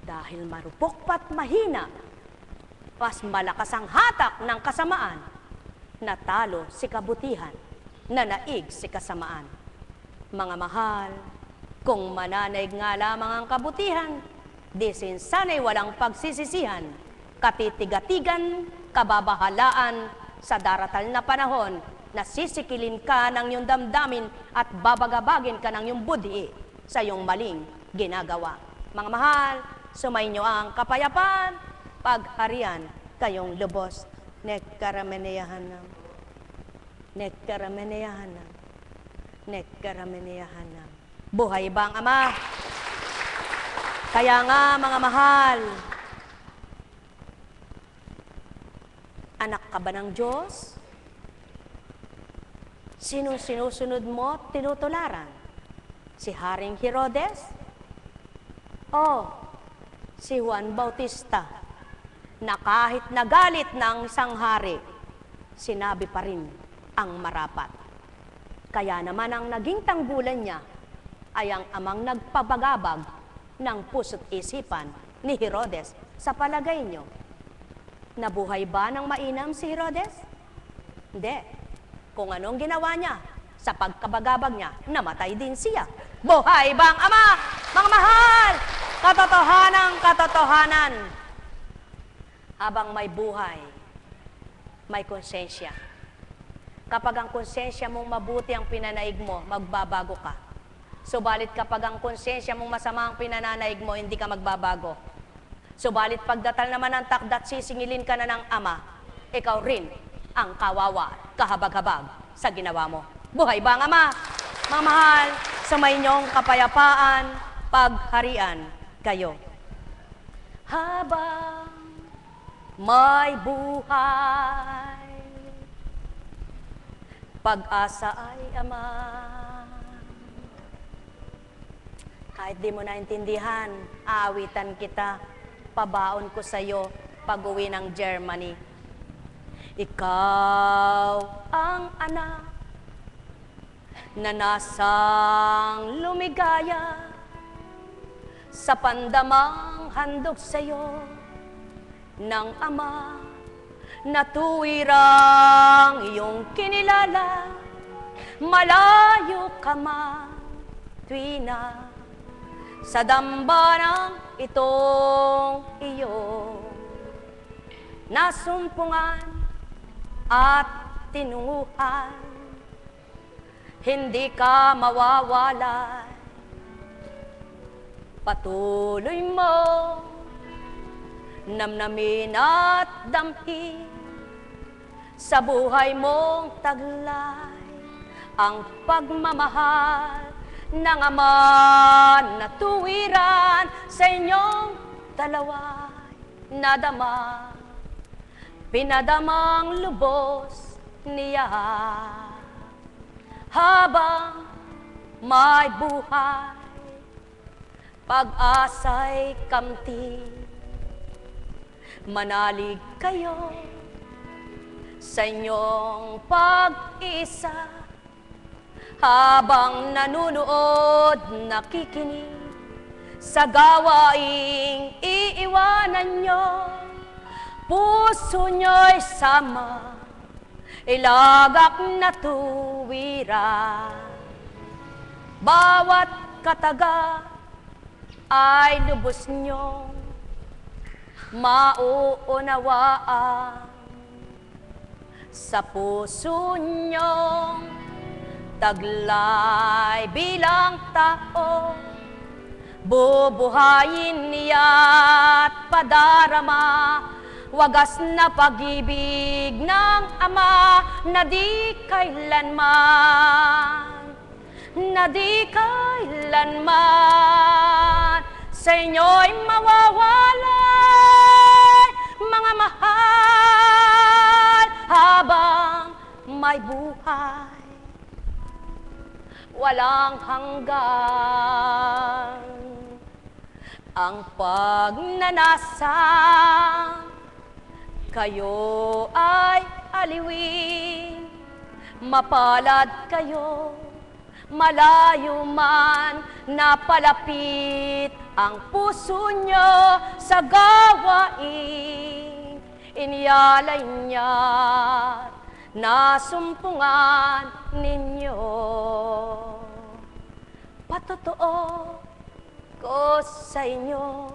dahil marupok pa't mahina, mas malakas ang hatak ng kasamaan, natalo si kabutihan, nanaig si kasamaan. Mga mahal, kung mananaig nga lamang ang kabutihan, di sana'y walang pagsisisihan, katitigatigan, kababahalaan sa daratal na panahon, na sisikilin ka ng iyong damdamin at babagabagin ka ng iyong budhi sa iyong maling ginagawa. Mga mahal, sumainyo ang kapayapaan, pagharian kayong lubos. Nekkarameneyahanam. Nekkarameneyahanam. Nekkarameneyahanam. Buhay ba ang Ama? Kaya nga, mga mahal, anak ka ba ng Diyos? Sino sinusunod mo, tinutularan? Si Haring Herodes? O si Juan Bautista, na kahit nagalit ng isang hari, sinabi pa rin ang marapat. Kaya naman ang naging tanggulan niya ay ang amang nagpabagabag ng puso't isipan ni Herodes. Sa palagay niyo, nabuhay ba ng mainam si Herodes? Hindi. Kung anong ginawa niya, sa pagkabagabag niya, namatay din siya. Buhay bang Ama? Mga mahal! Katotohanan. Habang may buhay, may konsensya. Kapag ang konsensya mong mabuti ang pinanaig mo, magbabago ka. Subalit kapag ang konsensya mong masama ang pinananaig mo, hindi ka magbabago. Subalit pagdatal naman ng takdat, sisingilin ka na ng Ama, ikaw rin ang kawawa, kahabag-habag sa ginawa mo. Buhay ba ang Ama? Mga mahal, sa may inyong kapayapaan, pagharian kayo. Habang may buhay, pag-asa ay Ama. Kahit di mo naintindihan, aawitan kita, pabaon ko sa'yo pag-uwi ng Germany. Ikaw ang anak na nasang lumigaya sa pandamang handog sa'yo ng Ama na tuwirang iyong kinilala, malayo ka man tuwi na sa dambanang itong iyo nasumpungan at tinunguhan, hindi ka mawawala. Patuloy mo namnamin at damhin sa buhay mong taglay ang pagmamahal ng Ama na tuwiran sa inyong dalawa'y nadama, pinadamang lubos niya. Habang may buhay, pag-asa'y kamti, manalig kayo sa inyong pag-isa. Habang nanunood, nakikinig sa gawaing iiwanan nyo, puso nyo'y sama, ilagak na tuwira. Bawat kataga ay lubos nyong mauunawaan. Sa puso nyong taglay bilang tao, bubuhayin niya't padarama wagas na pag-ibig ng Ama na di kailanman, sa inyo'y mawawalay, mga mahal, habang may buhay. Walang hanggan ang pagnanasa, kayo ay aliwin, mapalad kayo, malayo man napalapit ang puso nyo sa gawain, inyalay niya nasumpungan ninyo. Patotoo ko sa inyo,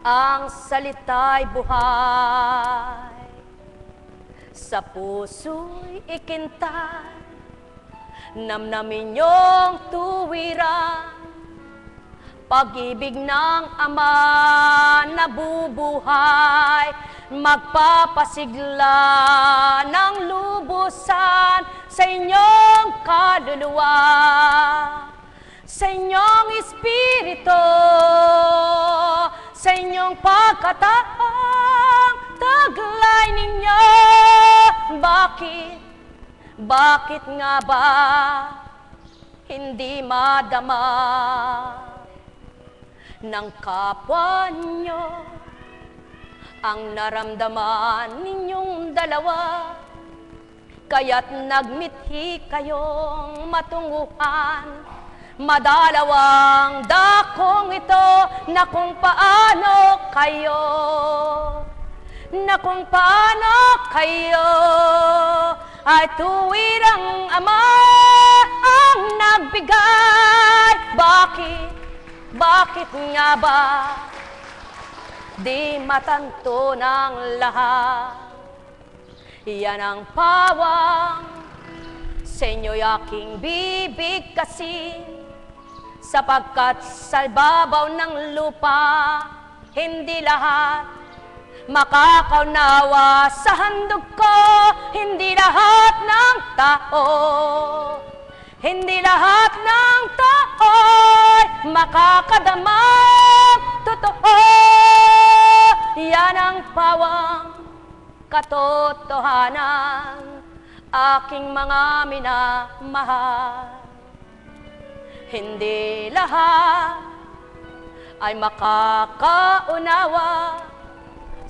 ang salita'y buhay, sa puso'y ikintay, namnamin niyong tuwiran, pag-ibig ng Ama na bubuhay, magpapasigla ng lubusan sa inyong kaluluwa, sa inyong espiritu, sa inyong pagkataong taglay ninyo. Bakit Bakit nga ba hindi madama ng kapwa nyo ang naramdaman ninyong dalawa? Kaya't nagmithi kayong matunguhan, madalawang dakong ito na kung paano kayo ay tuwirang ama ang nagbigay. Bakit nga ba di matanto ng lahat? Yan ang pawang sa inyo'y aking bibigkasin, sapagkat sa babaw ng lupa hindi lahat makakaunawa sa handog ko. Hindi lahat ng tao, hindi lahat ng tao'y makakadamang totoo. Yan ang pawang katotohanan, aking mga minamahal. Hindi lahat ay makakaunawa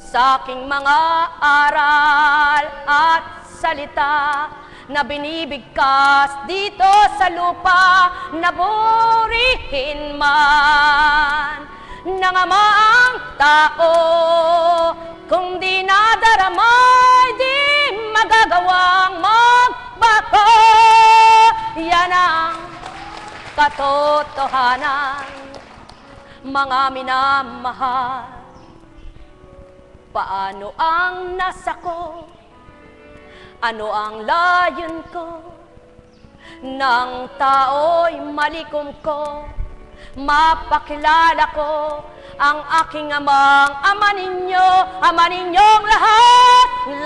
sa aking mga aral at salita na binibigkas dito sa lupa, na burihin man ng ama ang tao. Kung di nadaramay, di magagawang magbago. Yan ang katotohanan, mga minamahal. Paano ang nasa ko? Ano ang layon ko? Nang tao'y malikom ko, mapakilala ko ang aking amang ama ninyong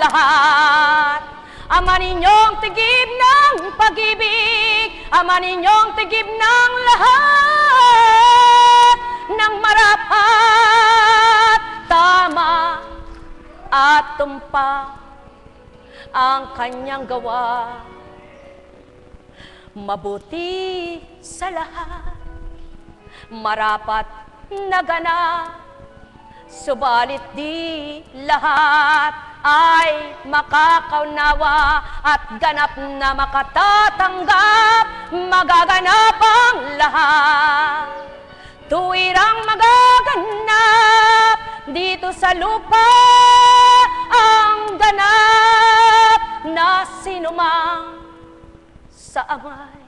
lahat. Ama ninyong tigib ng pag-ibig, ama ninyong tigib ng lahat ng marapat, tama at tumpa ang kanyang gawa. Mabuti sa lahat, marapat na ganap, subalit di lahat ay makakaunawa at ganap na makatatanggap. Magaganap ang lahat, tuwirang magaganap dito sa lupa ang ganap na sinumang sa amay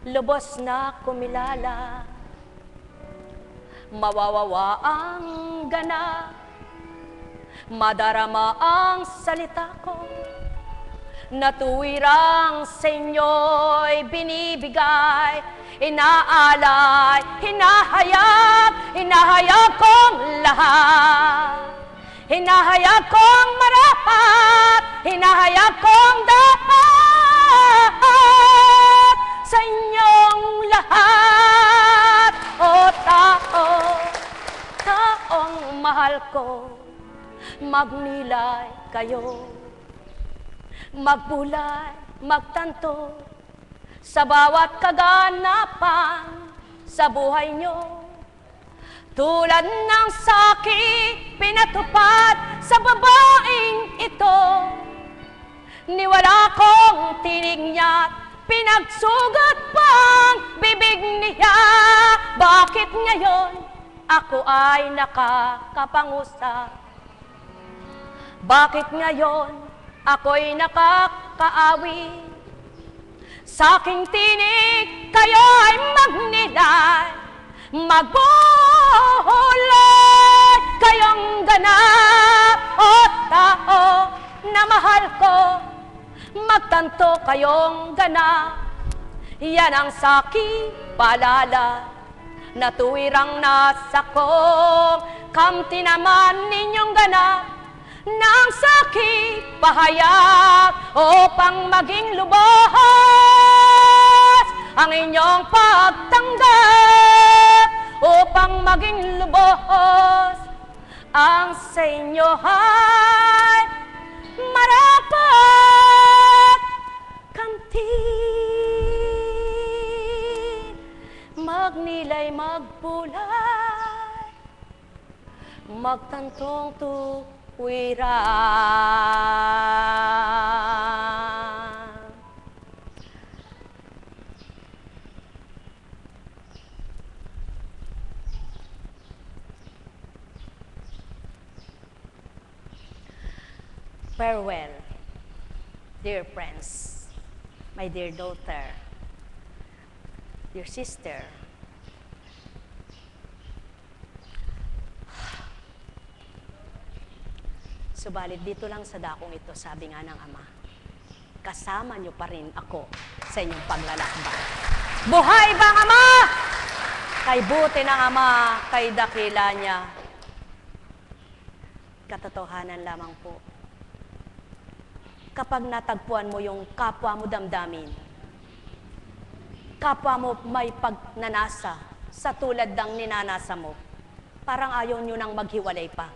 lubos na kumilala. Mawawawa ang ganap, madarama ang salita ko, na tuwirang sa inyo'y binibigay, inaalay, hinahayag kong lahat. Hinahayag kong marapat, hinahayag kong dapat sa inyong lahat. O taong mahal ko, magnilay kayo, magbulay, magtanto sa bawat kaganapan sa buhay nyo. Tulad ng sakit pinatupad sa babaeng ito, niwala kong tinig niya't pinagsugat pang bibig niya. Bakit ngayon ako ay nakakapangusap? Bakit ngayon ako'y nakakaawi? Sa aking tinig kayo ay magnilay, magbulay kayong ganap. O tao na mahal ko, magtanto kayong ganap. Yan ang sa'king paalala, na tuwirang nasa kong kamti naman ninyong ganap ng sakit pahayag, upang maging lubos ang inyong pagtanggap, upang maging lubos ang sa inyo ay marapat magbiti, magnilay, magpulay, magtantong tuwiran. Farewell, dear friends, my dear daughter, dear sister. Subalit dito lang sa dakong ito, sabi nga ng Ama, kasama niyo pa rin ako sa inyong paglalakbay. Buhay bang Ama? Kay buti ng Ama, kay dakila niya. Katotohanan lamang po. Kapag natagpuan mo yung kapwa mo damdamin, kapwa mo may pagnanasa sa tulad ng ninanasa mo, parang ayaw nyo nang maghiwalay pa.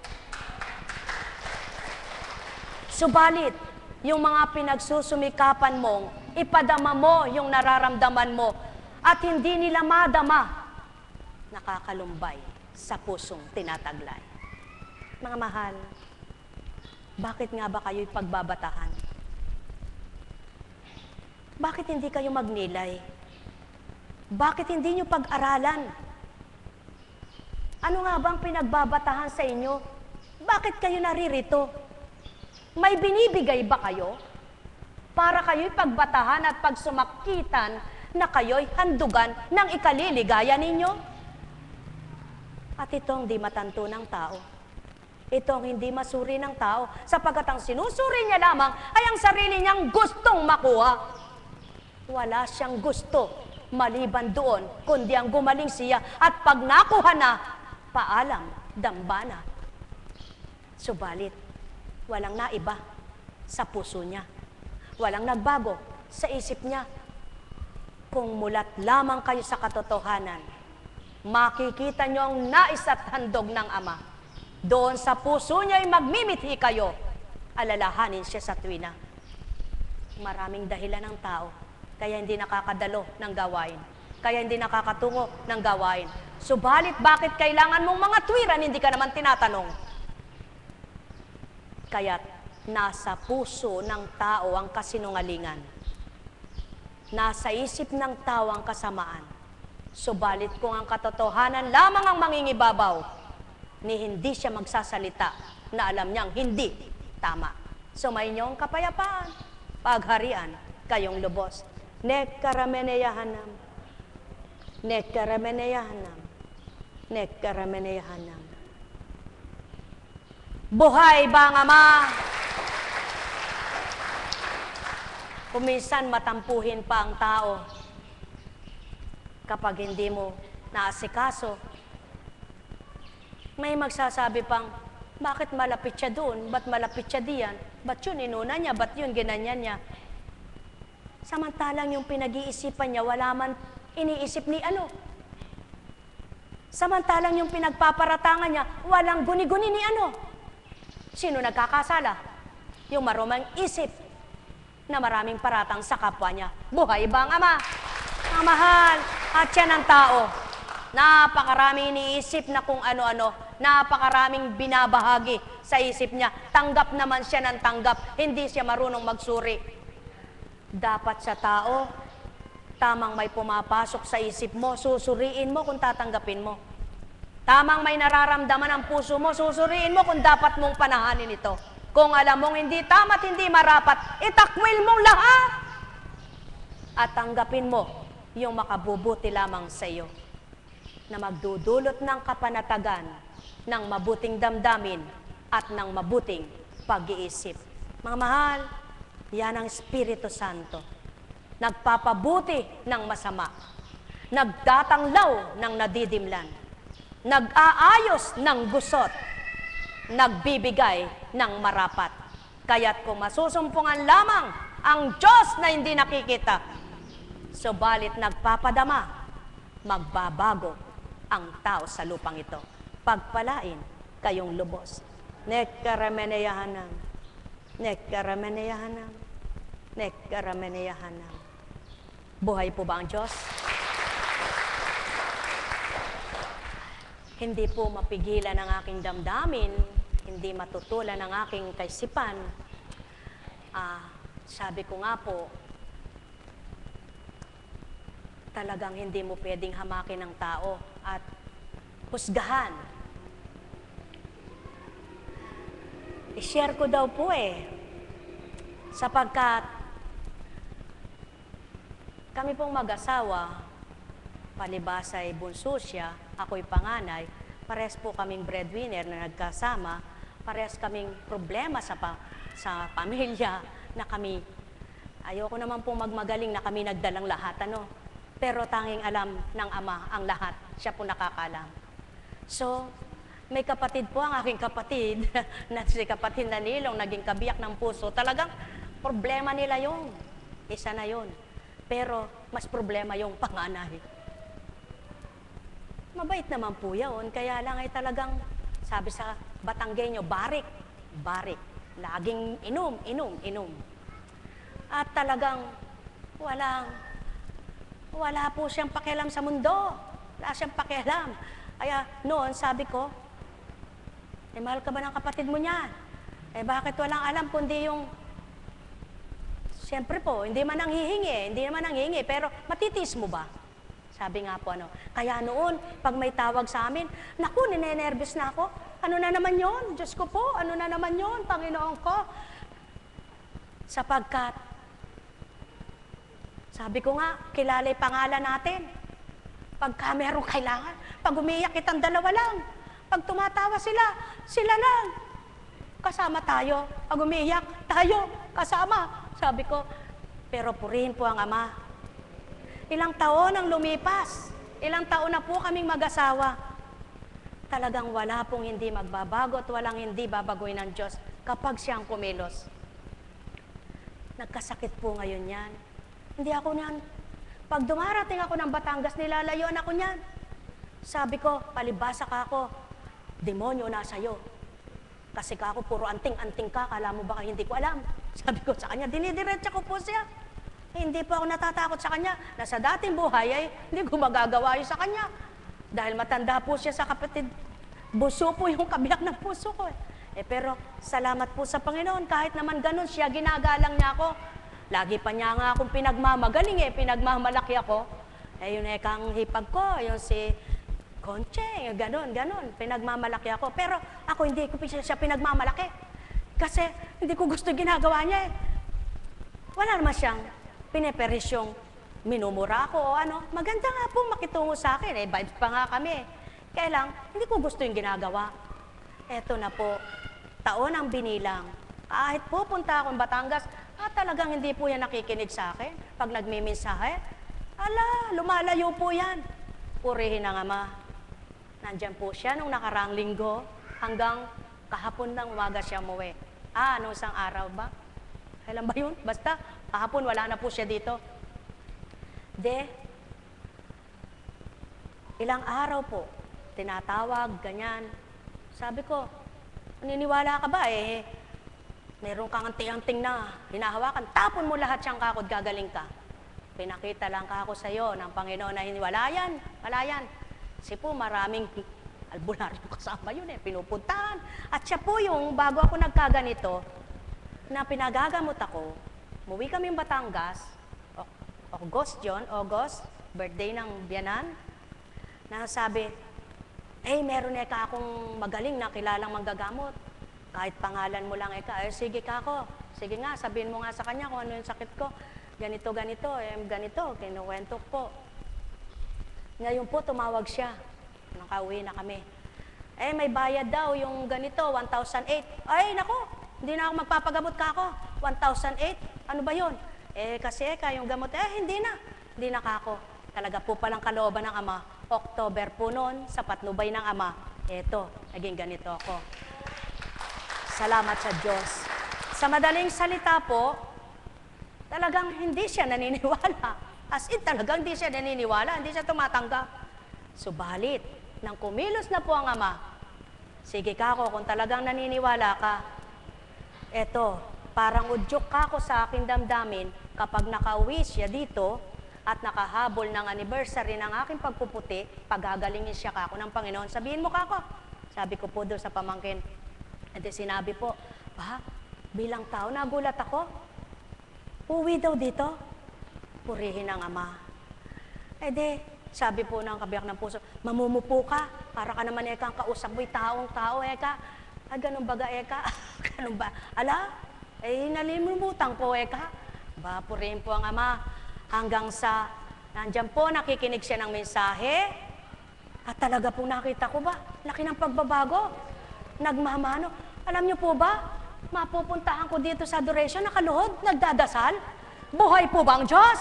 Subalit, yung mga pinagsusumikapan mong, ipadama mo yung nararamdaman mo at hindi nila madama, nakakalumbay sa pusong tinataglay. Mga mahal, bakit nga ba kayo'y pagbabatahan? Bakit hindi kayo magnilay? Bakit hindi nyo pag-aralan? Ano nga bang pinagbabatahan sa inyo? Bakit kayo naririto? May binibigay ba kayo? Para kayo'y pagbatahan at pagsumakitan na kayo'y handugan ng ikaliligaya ninyo? At itong di matanto ng tao. Itong hindi masuri ng tao, sapagkat ang sinusuri niya lamang ay ang sarili niyang gustong makuha. Wala siyang gusto maliban doon, kundi ang gumaling siya at pag nakuha na, paalam, dambana. Subalit, walang naiba sa puso niya. Walang nagbago sa isip niya. Kung mulat lamang kayo sa katotohanan, makikita niyo ang nais at handog ng Ama. Doon sa puso niya ay magmimithi kayo. Alalahanin siya sa tuwina. Maraming dahilan ng tao, kaya hindi nakakadalo ng gawain. Kaya hindi nakakatungo ng gawain. Subalit, bakit kailangan mong mga tuwiran, hindi ka naman tinatanong? Kaya't nasa puso ng tao ang kasinungalingan. Nasa isip ng tao ang kasamaan. Subalit kung ang katotohanan lamang ang mangingibabaw, ni hindi siya magsasalita na alam niyang hindi tama. Sumainyo ang kapayapaan, pagharian, kayong lubos. Nekkarameneyahanam, nekkarameneyahanam, nekkarameneyahanam. Buhay bang Ama? Kuminsan matampuhin pa ang tao kapag hindi mo naasikaso. May magsasabi pang, bakit malapit siya doon? Ba't malapit siya diyan? Ba't yun inuna niya? Ba't yun ginanyan niya? Samantalang yung pinag-iisipan niya, wala man iniisip ni ano. Samantalang yung pinagpaparatangan niya, walang guni-guni ni ano. Sino nagkakasala? Yung marumang isip na maraming paratang sa kapwa niya. Buhay bang Ama? Ang mahal, at yan ang tao. Napakaraming iniisip na kung ano-ano, napakaraming binabahagi sa isip niya. Tanggap naman siya ng tanggap, hindi siya marunong magsuri. Dapat sa tao, tamang may pumapasok sa isip mo, susuriin mo kung tatanggapin mo. Tamang may nararamdaman ang puso mo, susuriin mo kung dapat mong panahanin ito. Kung alam mong hindi tama at hindi marapat, itakwil mong lahat. At tanggapin mo yung makabubuti lamang sa iyo, na magdudulot ng kapanatagan, ng mabuting damdamin, at ng mabuting pag-iisip. Mga mahal, yan ang Espiritu Santo. Nagpapabuti ng masama, nagtatanglaw ng nadidimlan, nag-aayos ng gusot, nagbibigay ng marapat. Kaya't kung masusumpungan lamang ang Diyos na hindi nakikita, subalit nagpapadama, magbabago ang tao sa lupang ito. Pagpalain kayong lubos. Nekkarameneyahanam, nekkarameneyahanam, nekkarameneyahanam. Buhay po ba ang Diyos? Hindi po mapigilan ang aking damdamin, hindi matutulan ang aking kaisipan. Sabi ko nga po, talagang hindi mo pwedeng hamakin ng tao at husgahan. I-share ko daw po sapagkat kami pong mag-asawa, palibhasa ay bunso siya, ako'y panganay, pares po kaming breadwinner na nagkasama, pares kaming problema sa pamilya na kami, ayoko naman pong magmagaling na kami nagdalang lahat, pero tanging alam ng Ama ang lahat, siya po nakakalam. So, may kapatid po ang aking kapatid, na si kapatid na Nilong, naging kabiyak ng puso, talagang problema nila yung, isa na yun. Pero mas problema yung panganay. Mabait naman po yun, kaya lang ay talagang, sabi sa Batanggenyo, barik. Laging inom. At talagang wala po siyang pakialam sa mundo. Wala siyang pakialam. Kaya noon, sabi ko, mahal ka ba ng kapatid mo niyan? Bakit walang alam kundi yung, siyempre po, hindi naman nanghihingi, pero matitiis mo ba? Sabi nga po, kaya noon, pag may tawag sa amin, naku, ninenervous na ako. Ano na naman yon? Diyos ko po, ano na naman yon, Panginoon ko? Sapagkat, sabi ko nga, kilala yung pangalan natin. Pagka merong kailangan, pag umiyak kitang dalawa lang. Pag tumatawa sila lang. Kasama tayo. Pag umiyak, tayo, kasama. Sabi ko, pero purihin po ang Ama. Ilang taon ang lumipas. Ilang taon na po kaming mag-asawa. Talagang wala pong hindi magbabago at walang hindi babagoy ng Diyos kapag siyang kumilos. Nagkasakit po ngayon yan. Hindi ako niyan. Pag dumarating ako ng Batangas, nilalayuan ako niyan. Sabi ko, palibhasa ka ako, demonyo nasa iyo. Kasi ka ako, puro anting-anting ka, kala mo baka hindi ko alam. Sabi ko sa kanya, dinidiretsa ko po siya. Hindi po ako natatakot sa kanya. Na sa dating buhay hindi ko magagawa yun sa kanya. Dahil matanda po siya sa kapatid. Buso po yung kabiyak ng puso ko. Pero salamat po sa Panginoon, kahit naman ganun siya, ginagalang niya ako. Lagi pa niya nga akong pinagmamagaling pinagmamalaki ako. Yung ekang hipag ko, yung si Conche, ganun, pinagmamalaki ako. Pero ako hindi ko siya pinagmamalaki. Kasi hindi ko gusto ginagawa niya Wala naman siyang pineperisyong minumura ako o ano. Maganda nga po makitungo sa akin vibes pa nga kami Kaya lang, hindi ko gusto yung ginagawa. Eto na po, taon ang binilang. Kahit pupunta akong Batangas, talagang hindi po yan nakikinig sa akin. Pag nagmimensahe, lumalayo po yan. Purihin ang Ama. Nandyan po siya nung nakaraang linggo, hanggang kahapon ng umaga siya umuwi. Nung isang araw ba? Kailan ba yun? Basta, kahapon wala na po siya dito. Ilang araw po, tinatawag, ganyan. Sabi ko, naniniwala ka ba meron kang anting-anting na hinahawakan, tapon mo lahat siyang kakod, gagaling ka. Pinakita lang ka ako sa iyo ng Panginoon na wala yan. Kasi po maraming albularyo kasama yun pinupuntahan. At siya po yung, bago ako nagkaganito, na pinagagamot ako, muwi kami ng Batangas, August, birthday ng biyanan, na sabi, meron ka akong magaling na kilalang manggagamot. Kahit pangalan mo lang sige ka ako. Sige nga, sabihin mo nga sa kanya kung ano yung sakit ko. Ganito, kinuwento po. Ngayon po, tumawag siya. Nakauwi na kami. May bayad daw yung ganito, 1,008. Nako, hindi na ako magpapagamot ka ako. 1,008? Ano ba yun? Kasi yung gamot, hindi na ka ako. Talaga po palang kalooban ng Ama. October po noon, sa patnubay ng Ama. Eto, naging ganito ako. Salamat sa Diyos. Sa madaling salita po, talagang hindi siya naniniwala. As in, talagang hindi siya naniniwala, hindi siya tumatanggap. Subalit, nang kumilos na po ang Ama, sige ka ako, kung talagang naniniwala ka, eto, parang udyok ka ako sa aking damdamin, kapag nakauwi siya dito, at nakahabol ng anniversary ng aking pagpuputi, pagagalingin siya kako ng Panginoon. Sabihin mo kako. Sabi ko po doon sa pamangkin. At sinabi po, pa, bilang tao, nagulat ako. Uwi daw dito. Purihin ang Ama. Sabi po ng kabiyak ng puso, mamumupo ka, para ka naman eka ang kausap mo'y taong-tao eka. Ay, ganun baga eka? Ganun ba? Ala, nalimutan ko eka. Ba, purihin po ang Ama. Hanggang sa, nandyan po, nakikinig siya ng mensahe. At talaga po nakita ko ba, laki ng pagbabago. Nagmamano. Alam niyo po ba, mapupuntahan ko dito sa adoration, nakaluhod, nagdadasal. Buhay po ba ang Diyos?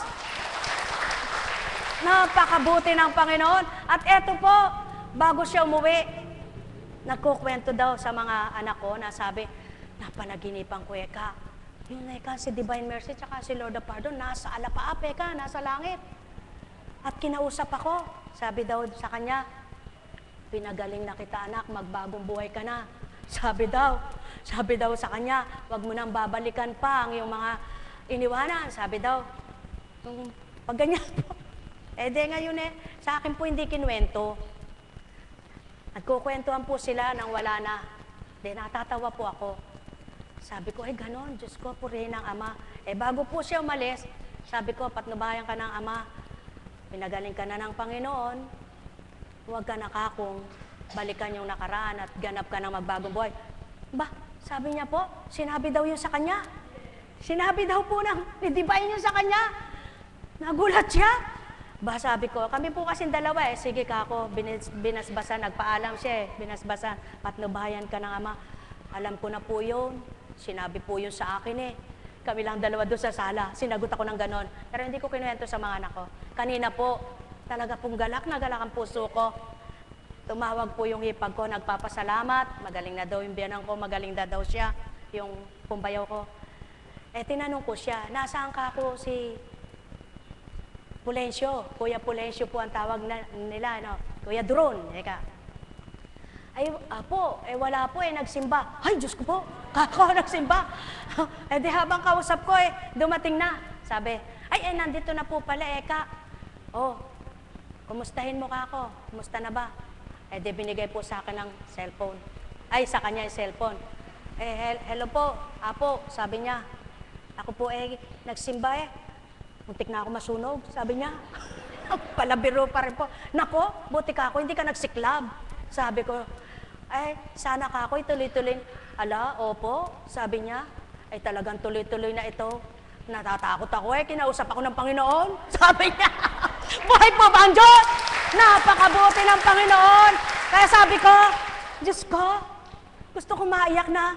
Napakabuti ng Panginoon. At eto po, bago siya umuwi, nagkukwento daw sa mga anak ko na sabi, napanaginipan ko eka. Yun eka, si Divine Mercy tsaka si Lord of Pardon, nasa alapaap eka, nasa langit. At kinausap ako, sabi daw sa kanya, pinagaling na kita anak, magbagong buhay ka na. Sabi daw sa kanya, wag mo nang babalikan pa ang iyong mga iniwanan. Sabi daw, pag ganyan po. Ngayon sa akin po hindi kinwento. Nagkukwentuhan po sila nang wala na. Natatawa po ako. Sabi ko, ganon, Diyos ko, purihin ang Ama. Bago po siya umalis, sabi ko, patnubayan ka ng Ama. Pinagaling ka na ng Panginoon, huwag ka nakakong balikan yung nakaraan at ganap ka ng magbagong buhay. Ba, sabi niya po, sinabi daw yun sa kanya. Sinabi daw po ng Divine yun sa kanya. Nagulat siya. Ba, sabi ko, kami po kasing dalawa sige kako, binasbasa, nagpaalam siya binasbasa, patnubayan ka ng Ama. Alam ko na po yun. Sinabi po yun sa akin Kami lang dalawa doon sa sala. Sinagot ako ng ganon. Pero hindi ko kinuwento sa mga anak ko. Kanina po, talaga pong galak na galak ang puso ko. Tumawag po yung hipag ko, nagpapasalamat. Magaling na daw yung biyanan ko, magaling na daw siya, yung pumbayaw ko. Tinanong ko siya, nasaan ka ako si Pulencio? Kuya Pulencio po ang tawag nila, no? Kuya Dron, wala po nagsimba. Ay, Diyos ko po, kako nagsimba. Habang kausap ko dumating na. Sabi, nandito na po pala eka. Kumustahin mo kako? Kumusta na ba? Binigay po sa akin ng cellphone. Sa kanya yung cellphone. Hello po, apo, sabi niya. Ako po nagsimba muntik na ako masunog, sabi niya. Palabiro pa rin po. Nako, buti ka ako, hindi ka nagsiklab. Sabi ko, sana ka ako, tuloy-tuloy. Ala, opo, sabi niya. Talagang tuloy-tuloy na ito. Natatakot ako kinausap ako ng Panginoon. Sabi niya, buhay po ba ang Diyos? Napakabuti ng Panginoon. Kaya sabi ko, Diyos ko, gusto ko maiyak na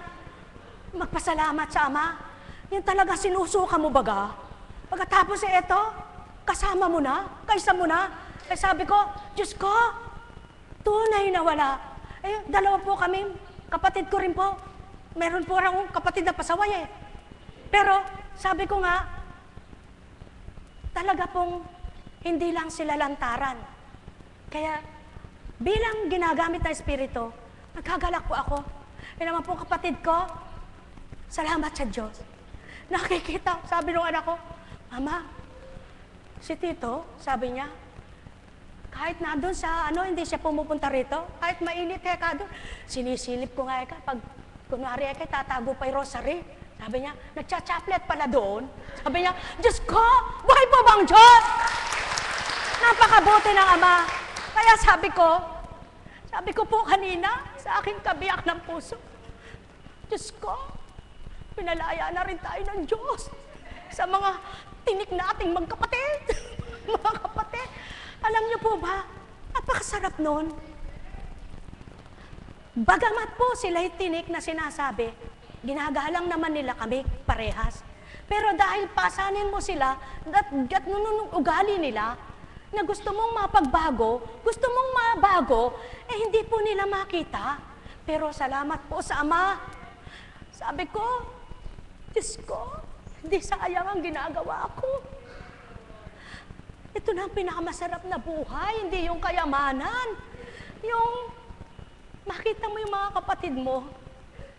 magpasalamat sa Ama. Yung talaga sinusuka mo baga. Pagkatapos ito, kasama mo na, kaysa mo na. Kaya sabi ko, Diyos ko, tunay na wala. Dalawa po kami, kapatid ko rin po. Meron po akong kapatid na pasaway Pero, sabi ko nga, talaga pong hindi lang sila lantaran. Kaya, bilang ginagamit ng Espiritu, nagkagalak po ako. Naman po kapatid ko, salamat sa Diyos. Nakikita, sabi ng anak ko, Mama, si Tito, sabi niya, kahit na doon sa hindi siya pumupunta rito, kahit mainit doon, sinisilip ko nga pag kunwari tatago pa yung rosary. Sabi niya, nagcha-chaplet pala doon. Sabi niya, Diyos ko, buhay po bang Diyos? Napakabuti ng Ama. Kaya sabi ko po kanina, sa aking kabiyak ng puso, Diyos ko, pinalaya na rin tayo ng Diyos sa mga tinik nating magkapatid. Mga kapatid, alam niyo po ba, napakasarap nun. Bagamat po sila'y tinik na sinasabi, ginagalang naman nila kami parehas. Pero dahil pasanin mo sila, at nung ugali nila, na gusto mong mapagbago, gusto mong mabago, hindi po nila makita. Pero salamat po sa Ama. Sabi ko, Diyos ko, hindi sayang ang ginagawa ko. Ito na ang pinakamasarap na buhay, hindi yung kayamanan. Yung makita mo yung mga kapatid mo,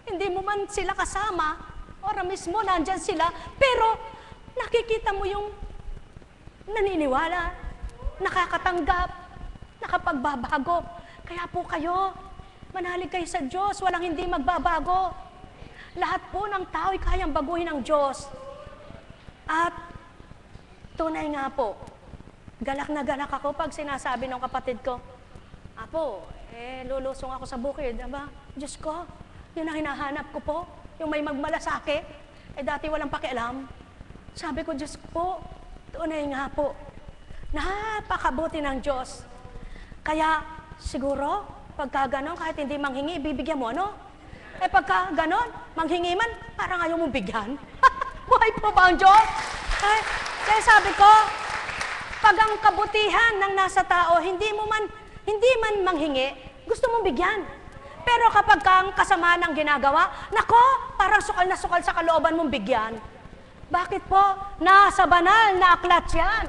hindi mo man sila kasama, ora mismo nandyan sila, pero nakikita mo yung naniniwala, nakakatanggap, nakapagbabago. Kaya po kayo, manalig kayo sa Diyos, walang hindi magbabago. Lahat po ng tao ay kayang baguhin ng Diyos. At tunay nga po, galak na galak ako pag sinasabi ng kapatid ko, Apo, lulusong ako sa bukid, diba? Diyos ko, yun ang hinahanap ko po, yung may magmalasake. Dati walang pakialam. Sabi ko, Diyos po, tunay nga po, napakabuti ng Diyos. Kaya, siguro, pagka ganon, kahit hindi manghingi, ibibigyan mo, ano? Pagka ganon, manghingi man, parang ayaw mo bigyan. Buhay po ba ang Diyos? Kaya sabi ko, pag ang kabutihan ng nasa tao, hindi man manghingi, gusto mong bigyan. Pero kapag kang kasama ng ginagawa, nako, parang sukal na sukal sa kalooban mong bigyan. Bakit po? Nasa banal na aklat yan.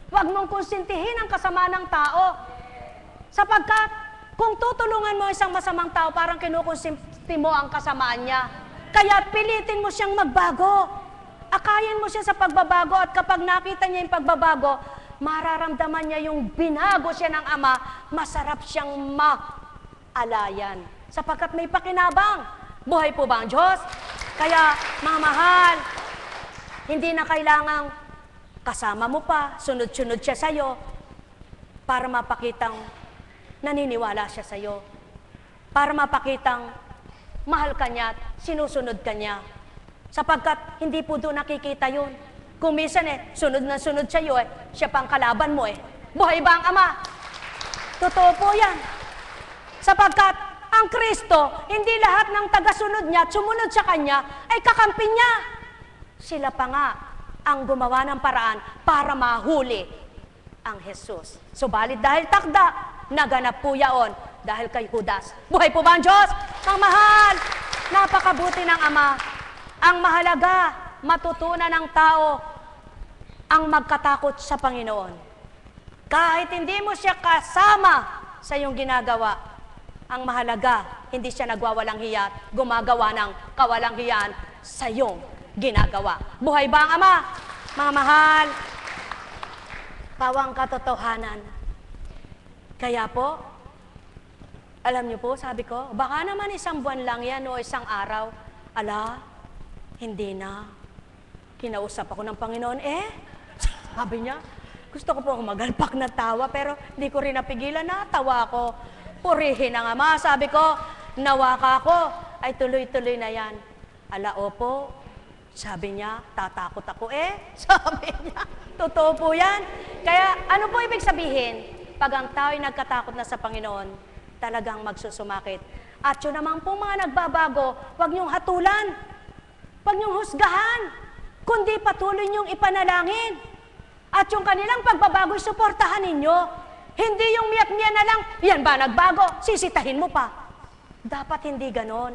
Huwag mong konsintihin ang kasama ng tao. Sapagkat, kung tutulungan mo isang masamang tao, parang kinukonsinti mo ang kasamaan niya. Kaya pilitin mo siyang magbago. Akayin mo siya sa pagbabago at kapag nakita niya yung pagbabago, mararamdaman niya yung binago siya ng Ama, masarap siyang alayan. Sapagkat may pakinabang. Buhay po ba ang Diyos? Kaya, mga mahal, hindi na kailangang kasama mo pa, sunod-sunod siya sa'yo, para mapakitang naniniwala siya sa'yo. Para mapakitang mahal ka niya at sinusunod ka niya. Sapagkat hindi po doon nakikita yun. Kung minsan sunod na sunod sa'yo siya pang kalaban mo Buhay ba ang Ama? Totoo po yan. Sapagkat ang Kristo, hindi lahat ng tagasunod niya at sumunod sa Kanya ay kakampi niya. Sila pa nga ang gumawa ng paraan para mahuli ang Jesus. Subalit dahil takda, naganap po yaon dahil kay Judas. Buhay po ba ang Diyos? Ang mahal, napakabuti ng Ama. Ang mahalaga, matutunan ng tao ang magkatakot sa Panginoon. Kahit hindi mo siya kasama sa iyong ginagawa, ang mahalaga, hindi siya nagwawalang hiya, gumagawa ng kawalang hiyaan sa iyong ginagawa. Buhay ba ang Ama? Mga mahal, pawang katotohanan. Kaya po, alam niyo po, sabi ko, baka naman isang buwan lang yan o isang araw. Ala, hindi na. Kinausap ako ng Panginoon, sabi niya, gusto ko po magalpak na tawa, pero hindi ko rin napigilan na tawa ako. Purihin ang Ama. Sabi ko, nawa ka ako, ay tuloy-tuloy na yan. Ala, opo. Sabi niya, tatakot ako Sabi niya, totoo po yan. Kaya, ano po ibig sabihin? Pag ang tao'y nagkatakot na sa Panginoon, talagang magsusumakit. At yun naman po mga nagbabago, huwag niyong hatulan. Huwag niyong husgahan. Kundi patuloy niyong ipanalangin. At yung kanilang pagbabago'y suportahan ninyo. Hindi yung miyak-miya na lang, yan ba nagbago? Sisitahin mo pa. Dapat hindi ganon.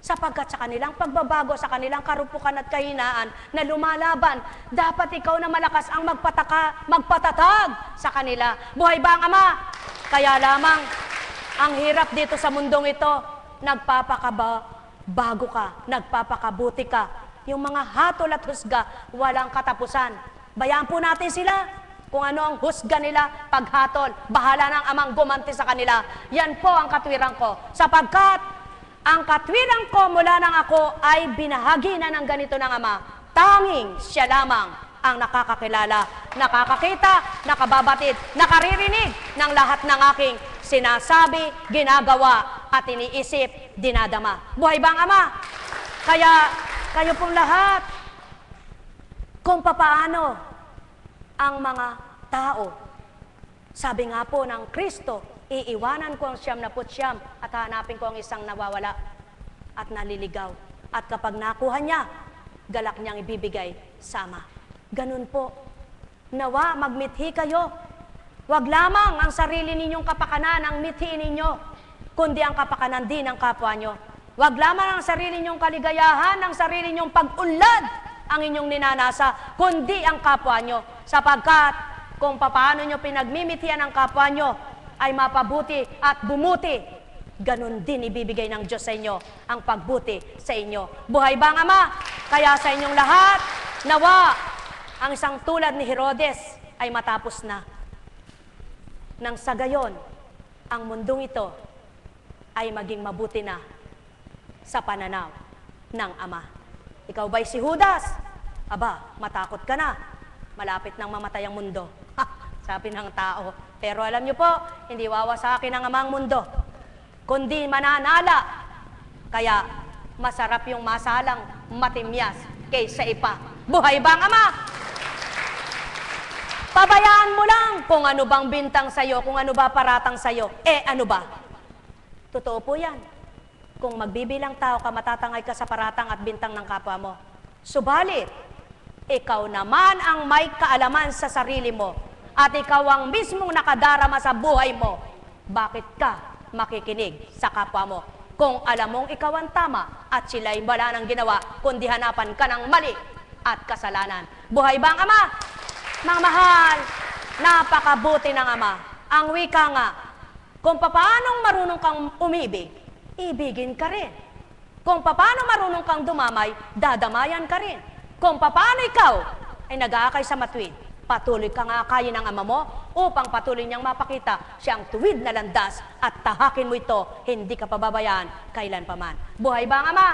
Sapagkat sa kanilang pagbabago, sa kanilang karupukan at kahinaan na lumalaban, dapat ikaw na malakas ang magpatatag sa kanila. Buhay ba ang Ama? Kaya lamang, ang hirap dito sa mundong ito, nagpapakabago ka, nagpapakabuti ka. Yung mga hatol at husga, walang katapusan. Bayaan po natin sila. Kung ano ang husga nila, paghatol, bahala ng Amang gumanti sa kanila. Yan po ang katwiran ko. Sapagkat, ang katwiran ko mula nang ako ay binahagi na ng ganito ng Ama. Tanging siya lamang ang nakakakilala, nakakakita, nakababatid, nakaririnig ng lahat ng aking sinasabi, ginagawa, at iniisip, dinadama. Buhay ba ang Ama? Kaya, kayo pong lahat, kung papaano ang mga tao. Sabi nga po ng Kristo, iiwanan ko ang 99 at hanapin ko ang isang nawawala at naliligaw. At kapag nakuha niya, galak niyang ibibigay sa Ama. Ganun po. Nawa, magmithi kayo. Huwag lamang ang sarili ninyong kapakanan ang mithiin ninyo, kundi ang kapakanan din ng kapwa nyo. Huwag lamang ang sarili ninyong kaligayahan, ang sarili ninyong pag-unlad ang inyong ninanasa, kundi ang kapwa nyo. Sapagkat kung paano nyo pinagmimitihan ang kapwa nyo ay mapabuti at bumuti, ganun din ibibigay ng Diyos sa inyo ang pagbuti sa inyo. Buhay ba ang Ama? Kaya sa inyong lahat, nawa ang isang tulad ni Herodes ay matapos na. Nang sa gayon, ang mundong ito ay maging mabuti na sa pananaw ng Ama. Ikaw ba'y si Judas? Aba, matakot ka na. Malapit nang mamatay ang mundo. Ha, sabi ng tao. Pero alam niyo po, hindi wawasakin ang Amang mundo, kundi mananala. Kaya masarap yung masalang matimyas kaysa ipa. Buhay ba ang Ama? Pabayaan mo lang kung ano bang bintang sa'yo, kung ano ba paratang sa'yo. Ano ba? Totoo po yan. Kung magbibilang tao ka, matatangay ka sa paratang at bintang ng kapwa mo. Subalit, ikaw naman ang may kaalaman sa sarili mo at ikaw ang mismong nakadarama sa buhay mo. Bakit ka makikinig sa kapwa mo? Kung alam mong ikaw ang tama at sila'y wala nang ginawa, kundi hanapan ka ng mali at kasalanan. Buhay ba ang Ama? Mga mahal, napakabuti ng Ama. Ang wika nga, kung paanong marunong kang umibig, ibigin ka rin. Kung paano marunong kang dumamay, dadamayan ka rin. Kung paano ikaw ay nag-aakay sa matuwid, patuloy kang aakayin ng Ama mo upang patuloy niyang mapakita siyang tuwid na landas at tahakin mo ito, hindi ka pababayaan kailan paman. Buhay ba ang Ama?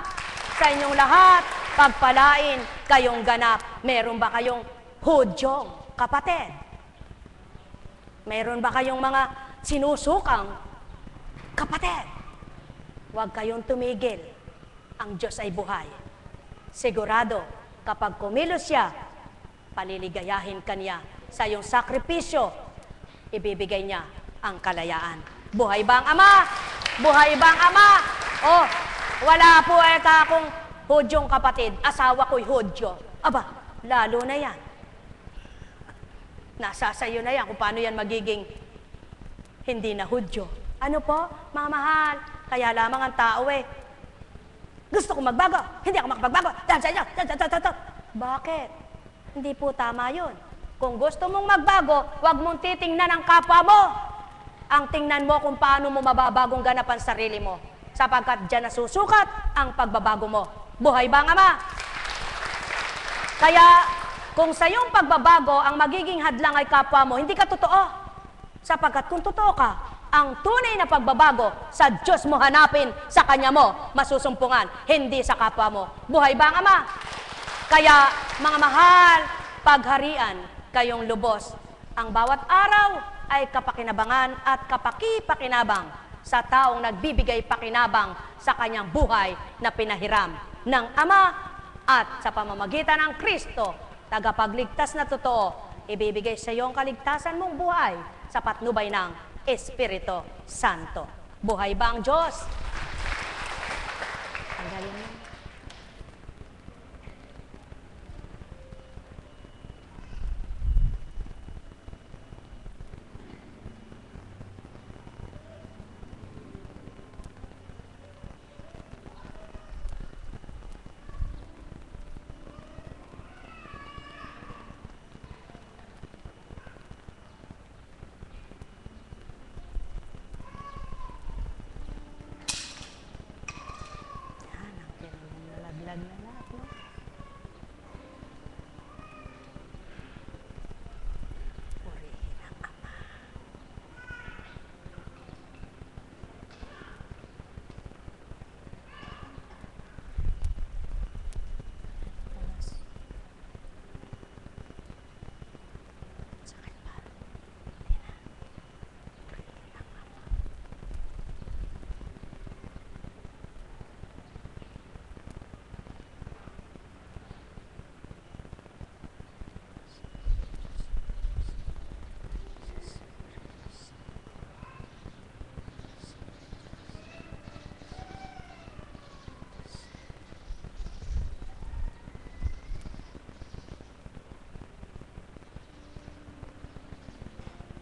Sa inyong lahat, pagpalain kayong ganap. Meron ba kayong Hudyong kapatid? Meron ba kayong mga sinusukang kapatid? Huwag kayong tumigil. Ang Diyos ay buhay. Sigurado, kapag kumilos siya, paliligayahin ka niya. Sa iyong sakripisyo, ibibigay niya ang kalayaan. Buhay ba ang Ama? Buhay ba ang Ama? Oh, wala po akong Hudyong kapatid. Asawa ko'y Hudyo. Aba, lalo na yan. Nasa sayo na yan kung paano yan magiging hindi na Hudyo. Ano po, mga mahal? Kaya lamang ang tao gusto ko magbago, hindi ako makapagbago. Dahil sa inyo. Bakit? Hindi po tama yun. Kung gusto mong magbago, huwag mong titingnan ang kapwa mo. Ang tingnan mo kung paano mo mababagong ganap ang sarili mo. Sapagkat dyan nasusukat ang pagbabago mo. Buhay ba ang Ama? Kaya, kung sa iyong pagbabago, ang magiging hadlang ay kapwa mo, hindi ka totoo. Sapagkat kung totoo ka, ang tunay na pagbabago sa Diyos mo hanapin, sa Kanya mo masusumpungan, hindi sa kapwa mo. Buhay ba ang Ama? Kaya, mga mahal, pagharian kayong lubos. Ang bawat araw ay kapakinabangan at kapakipakinabang sa taong nagbibigay pakinabang sa kanyang buhay na pinahiram ng Ama at sa pamamagitan ng Kristo, tagapagligtas na totoo, ibibigay sa iyo ang kaligtasan mong buhay sa patnubay ng Espiritu Santo. Buhay ba ang Diyos? Tanggalin mo. Nalaglag na lahat, no? Purihin ang Ama. Sakit ba? Hindi na. Purihin ang Ama.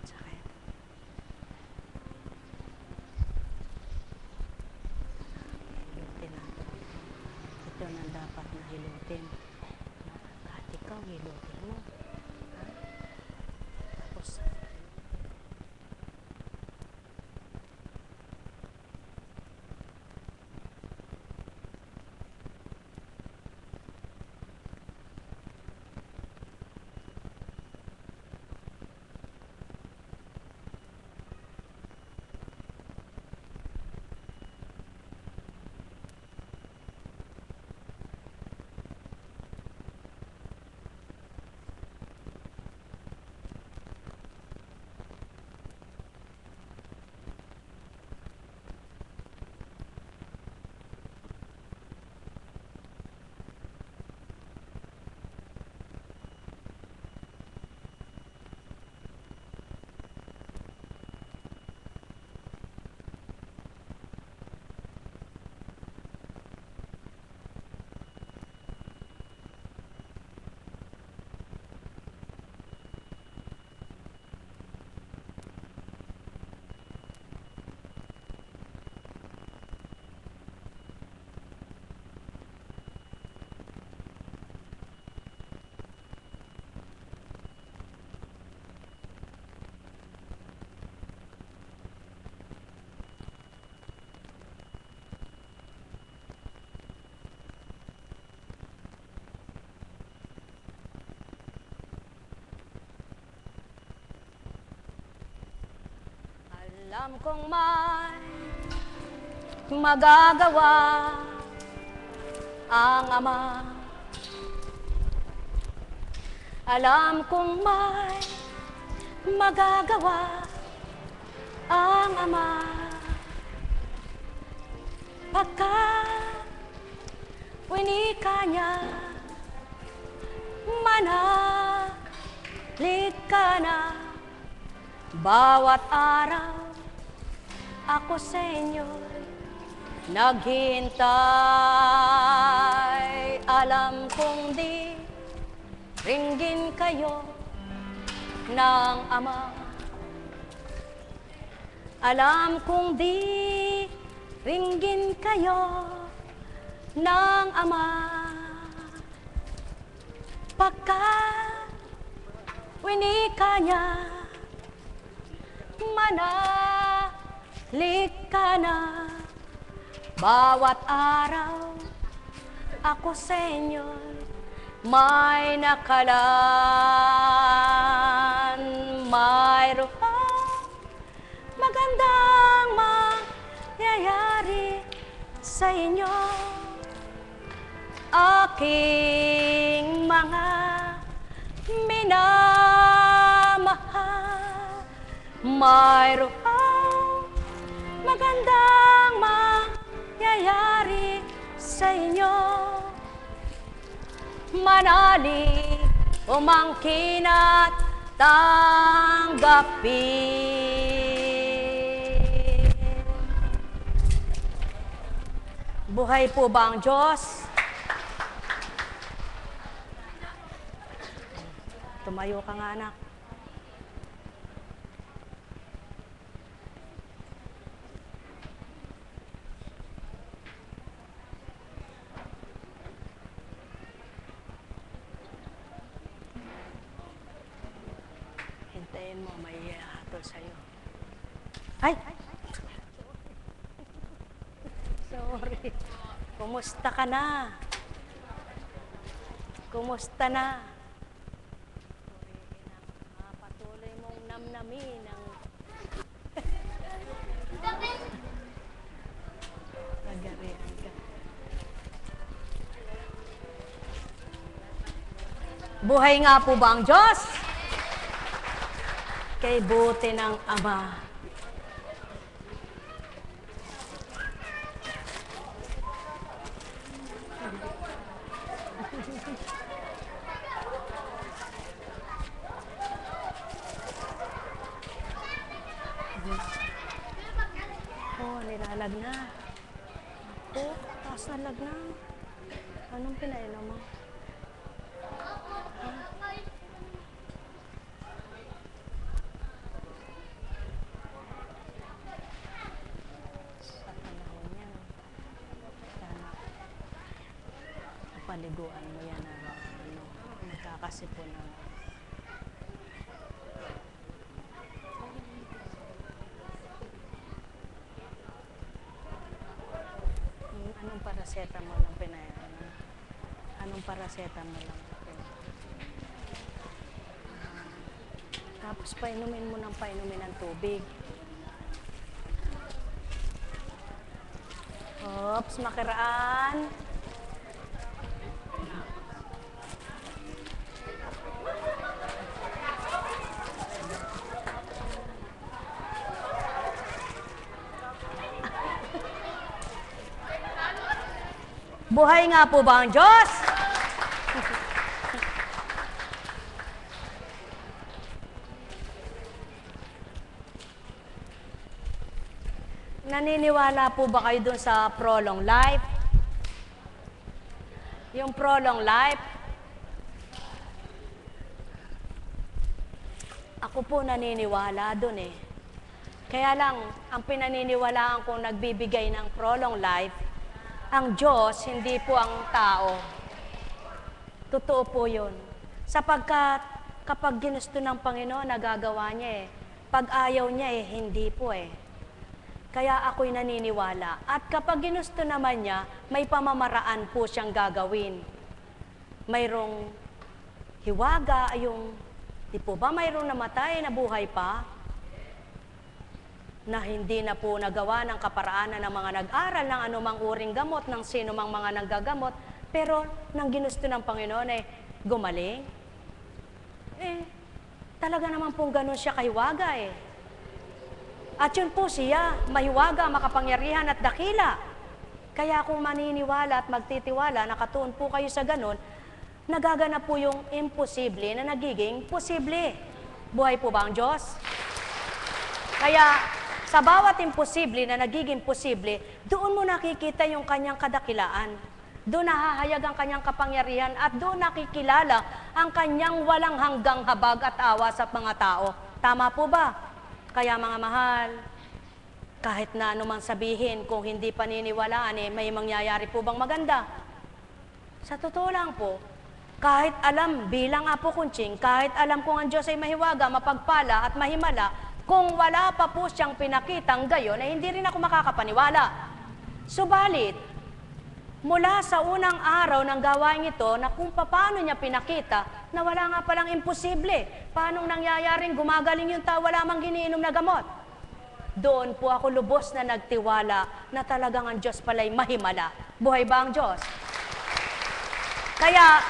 Sakit. Hilutin natin. Ito na dapat na hilutin. At ikaw, hilutin mo. Ha? Tapos, Alam kong may magagawa ang Ama. Alam kong may magagawa ang Ama. Pagkat winika niya, manalig ka na. Bawat araw ako sa inyo'y naghihintay. Alam kong di ringgin kayo ng Ama. Alam kong di ringgin kayo ng Ama. Pagkat winika niya, manalig ka na. Bawat araw ako sa inyo'y may nakalaan. Mayroong magandang mangyayari sa inyo, aking mga minamahal. Mayroong magandang mangyayari sa inyo, manalig, umangkin at tanggapin. Buhay po ba ang Diyos? Tumayo ka nga, anak. Hintayin mo, may hatol sa'yo. Ay! Sorry. Kumusta ka na? Kumusta na? Patuloy mong namnamin ang... Nagarihan ka. Buhay nga po ba ang Diyos? Kay buti ng Ama. Oh, nilalag na. Oh, taas na lag na. Anong pinainom mo? Sa panahon yan, sana paliguan mo yan na nagkakasipon na. Anong paracetamol ang pinainom? Anong paracetamol ang pinainom? Tapos painumin mo ng painumin ng tubig. Oops, makaraan. Buhay nga po ba ang Diyos? Naniniwala po ba kayo dun sa prolong life? Yung prolong life, ako po naniniwala dun eh. Kaya lang, ang pinaniniwalaan kong nagbibigay ng prolong life, ang Diyos, hindi po ang tao. Totoo po yun. Sapagkat kapag ginusto ng Panginoon, nagagawa niya eh. Pag ayaw niya eh, hindi po eh. Kaya ako'y naniniwala. At kapag ginusto naman niya, may pamamaraan po siyang gagawin. Mayroong hiwaga, di po ba mayroong namatay na buhay pa? na hindi na po nagawa ng kaparaanan ng mga nag-aral ng anumang uring gamot, ng sino mang mga nanggagamot, pero nang ginusto ng Panginoon ay gumaling. Talaga naman pong ganun siya kahiwaga At yun po siya, mahiwaga, makapangyarihan at dakila. Kaya kung maniniwala at magtitiwala, nakatuon po kayo sa ganun, nagaganap po yung imposible na nagiging posible. Buhay po ba ang Diyos? Kaya sa bawat imposible na nagiging posible, doon mo nakikita yung kanyang kadakilaan. Doon nahahayag ang kanyang kapangyarihan at doon nakikilala ang kanyang walang hanggang habag at awa sa mga tao. Tama po ba? Kaya mga mahal, kahit na anumang sabihin, kung hindi paniniwalaan, may mangyayari po bang maganda? Sa totoo lang po, kahit alam, bilang Apo Kunching, kahit alam kong ang Diyos ay mahiwaga, mapagpala at mahimala, kung wala pa po siyang pinakitang gayon, ay hindi rin ako makakapaniwala. Subalit, mula sa unang araw ng gawain ito, na kung paano niya pinakita, na wala nga palang imposible. Paano nangyayaring gumagaling yung tao, wala mang giniinom na gamot? Doon po ako lubos na nagtiwala na talagang ang Diyos pala'y mahimala. Buhay ba ang Diyos? Kaya,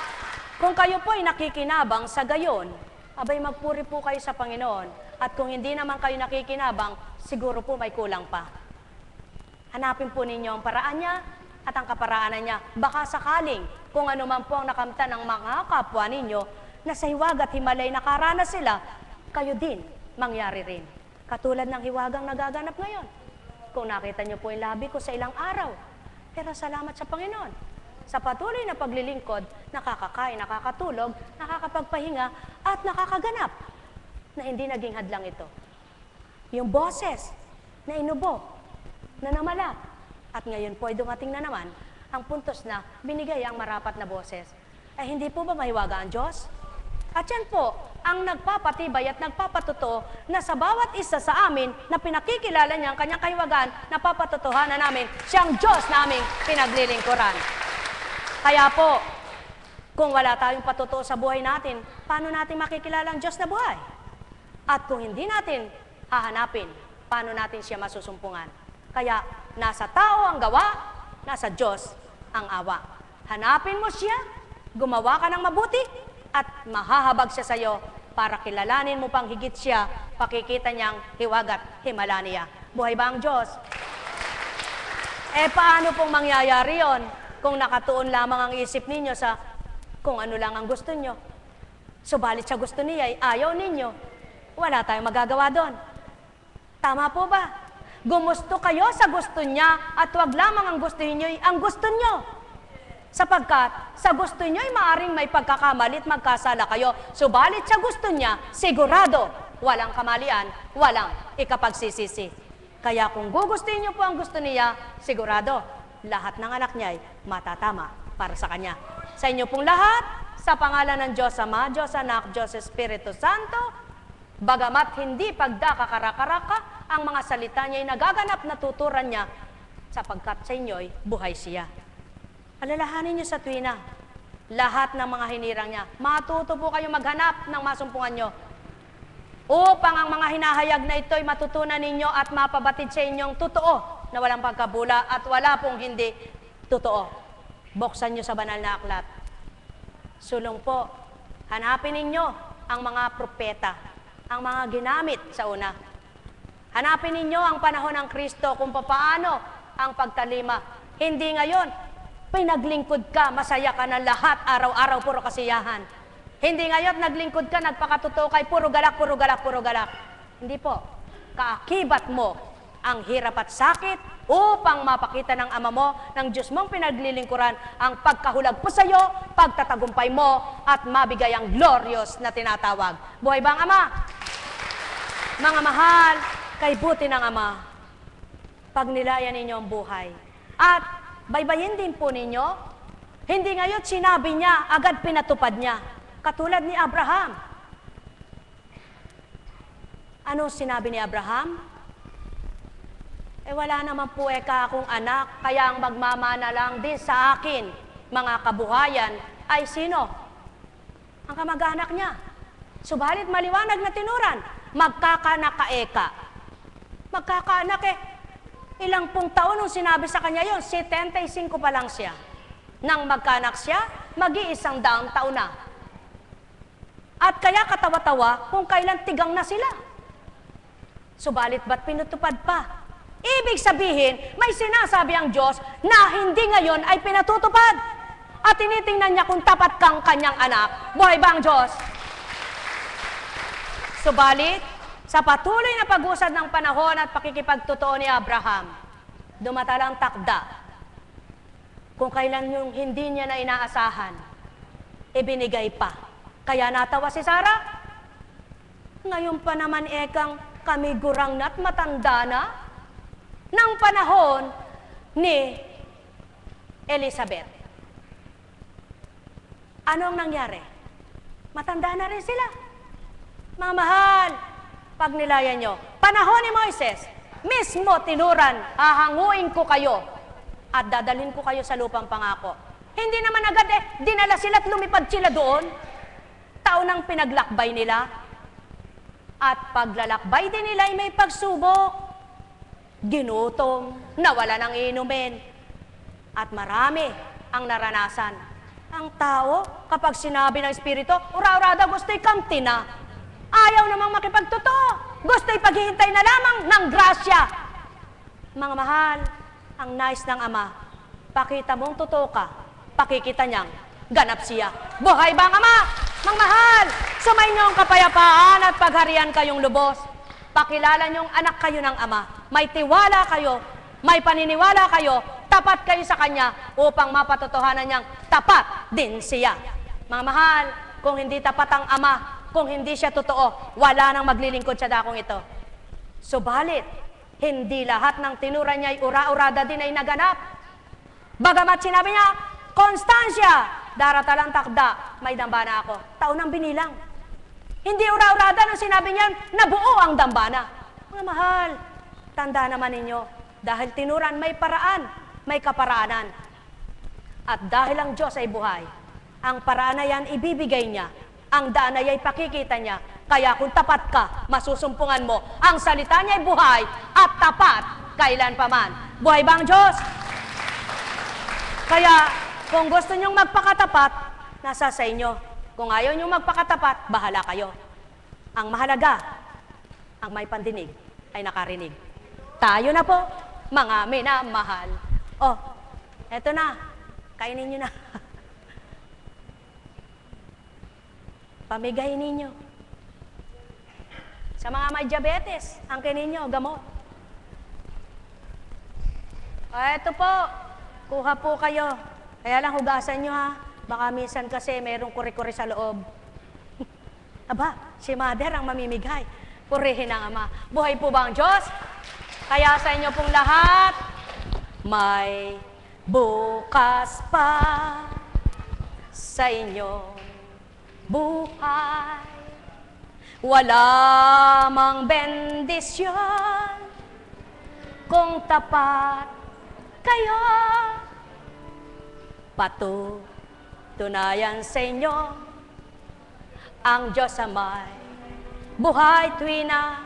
kung kayo po ay nakikinabang sa gayon, abay magpuri po kayo sa Panginoon. At kung hindi naman kayo nakikinabang, siguro po may kulang pa. Hanapin po ninyo ang paraan niya at ang kaparaanan niya. Baka sakaling, kung ano man po ang nakamtan ng mga kapwa ninyo, na sa hiwag at himalay nakaranas sila, kayo din mangyari rin. Katulad ng hiwagang nagaganap ngayon. Kung nakita niyo po yung labi ko sa ilang araw, pero salamat sa Panginoon. Sa patuloy na paglilingkod, nakakakain, nakakatulog, nakakapagpahinga, at nakakaganap na hindi naging hadlang ito. Yung boses na inubo, na namala, at ngayon po ay dumating na naman ang puntos na binigay ang marapat na boses. Ay hindi po ba mahiwaga ang Diyos? At yan po ang nagpapatibay at nagpapatuto na sa bawat isa sa amin na pinakikilala niya ang kanyang kahiwagaan, napapatotohanan namin siyang Diyos na aming pinaglilingkuran. Kaya po, kung wala tayong patutuo sa buhay natin, paano natin makikilala ang Diyos na buhay? At kung hindi natin hahanapin, paano natin siya masusumpungan? Kaya nasa tao ang gawa, nasa Diyos ang awa. Hanapin mo siya, gumawa ka ng mabuti, at mahahabag siya sa iyo para kilalanin mo pang higit siya, pakikita niyang hiwag at himala niya. Buhay ba ang Diyos? Paano pong mangyayari yon kung nakatuon lamang ang isip ninyo sa kung ano lang ang gusto nyo? Subalit sa gusto niya ay ayaw ninyo. Wala tayong magagawa doon. Tama po ba? Gumusto kayo sa gusto niya at wag lamang ang gusto niyo ay ang gusto niyo. Sapagkat sa gusto niyo ay maaring may pagkakamali at magkasala kayo. Subalit sa gusto niya, sigurado, walang kamalian, walang ikapagsisisi. Kaya kung gugustuhin niyo po ang gusto niya, sigurado, lahat ng anak niya ay matatama para sa kanya. Sa inyo pong lahat, sa pangalan ng Diyos Ama, Diyos Anak, Diyos Espiritu Santo, bagamat hindi pagdakakaraka-raka, ang mga salita niya ay nagaganap na tuturan niya, sapagkat sa inyo ay buhay siya. Alalahanin niyo sa tuwina, lahat ng mga hinirang niya, matuto po kayo maghanap ng masumpungan niyo, upang ang mga hinahayag na ito ay matutunan ninyo at mapabatid sa inyong totoo na walang pagkabula at wala pong hindi totoo. Buksan niyo sa banal na aklat. Sulong po, hanapin ninyo ang mga propeta, ang mga ginamit sa una. Hanapin ninyo ang panahon ng Kristo kung paano ang pagtalima. Hindi ngayon, pinaglingkod ka, masaya ka na lahat, araw-araw, puro kasiyahan. Hindi ngayon, naglingkod ka, nagpakatotoo kay puro galak, puro galak, puro galak. Hindi po. Kaakibat mo ang hirap at sakit upang mapakita ng Ama mo, ng Diyos mong pinaglilingkuran, ang pagkahulag po sa iyo, pagtatagumpay mo, at mabigay ang glorious na tinatawag. Buhay ba ang Ama? Mga mahal, kay buti ng Ama, pagnilayan ninyo ang buhay. At baybayin din po ninyo, hindi ngayon sinabi niya, agad pinatupad niya. Katulad ni Abraham. Ano sinabi ni Abraham? Wala naman po ka akong anak, kaya ang magmamana lang din sa akin, mga kabuhayan, ay sino? Ang kamag-anak niya. Subalit maliwanag na tinuran, magkakanakaeka. magkakaanak eh. Ilang pung taon nung sinabi sa kanya yon, 75 pa lang siya. Nang magkaanak siya, mag-100 taon na. At kaya katawa-tawa kung kailan tigang na sila. Subalit ba't pinutupad pa? Ibig sabihin, may sinasabi ang Diyos na hindi ngayon ay pinatutupad. At tinitingnan niya kung tapat kang kanyang anak. Buhay ba ang Diyos? Subalit, sa patuloy na pag-usad ng panahon at pakikipagtotoo ni Abraham, dumatalang takda. Kung kailan yung hindi niya na inaasahan, ibinigay pa. Kaya natawa si Sarah. Ngayon pa naman ekang kami gurang na't matanda na ng panahon ni Elizabeth. Ano ang nangyari? Matanda na rin sila. Mga mahal, pag nilayan nyo, panahon ni Moises, mismo tinuran, hahanguin ko kayo at dadalhin ko kayo sa lupang pangako. Hindi naman agad dinala sila at lumipad sila doon. Taon ang pinaglakbay nila. At paglalakbay din nila ay may pagsubok. Ginutom, nawala ng inumin. At marami ang naranasan. Ang tao, kapag sinabi ng Espiritu, ura-urada gusto'y kamti na. Ayaw namang makipagtotoo. Gusto'y paghihintay na lamang ng grasya. Mga mahal, ang nais ng Ama, pakita mong totoo ka, pakikita niyang ganap siya. Buhay ba ang Ama? Mga mahal, sumainyo ang kapayapaan at pagharian kayong lubos. Pakilala niyong anak kayo ng Ama. May tiwala kayo, may paniniwala kayo, tapat kayo sa Kanya upang mapatotohanan niyang tapat din siya. Mga mahal, kung hindi tapat ang Ama, kung hindi siya totoo, wala nang maglilingkod sa dakong ito. Subalit, hindi lahat ng tinuran niya ay ura-urada din ay naganap. Bagamat sinabi niya, Konstansya, daratalang takda, may dambana ako. Taon ang binilang. Hindi ura-urada nung sinabi niya, nabuo ang dambana. Mga mahal, tanda naman ninyo, dahil tinuran may paraan, may kaparaanan. At dahil ang Diyos ay buhay, ang paraan na yan ibibigay niya, ang daan na ay pakikita niya. Kaya kung tapat ka, masusumpungan mo. Ang salita niya ay buhay at tapat kailan paman. Buhay ba ang Diyos? Kaya kung gusto niyong magpakatapat, nasa sa inyo. Kung ayaw niyong magpakatapat, bahala kayo. Ang mahalaga, ang may pandinig ay nakarinig. Tayo na po, mga minamahal. Oh, eto na. Kainin niyo na. Pamigay ninyo. Sa mga may diabetes, ang ninyo, gamot. O, eto po, kuha po kayo. Kaya lang hugasan nyo ha. Baka minsan kasi mayroong kuri-kuri sa loob. Aba, si Mother ang mamimigay. Purihin ang Ama. Buhay po ba ang Diyos? Kaya sa inyo pong lahat, may bukas pa sa inyo buhay, wala mang bendisyon kung tapat kayo. Patutunayan sa inyo ang Diyos Amay buhay tuwina.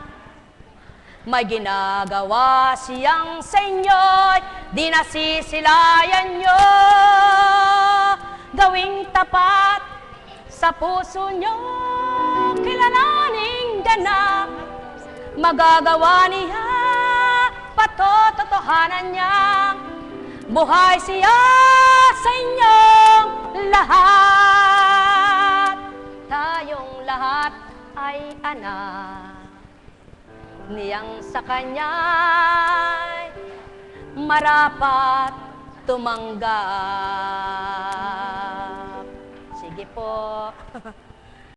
May ginagawa siyang sa inyo'y di nasisilayan nyo. Gawing tapat sa puso nyo, kilalaning ganap, magagawa niya, patototohanan niya, buhay siya sa inyong lahat. Tayong lahat ay anak niyang sa kanya'y marapat tumanggap. Sige po.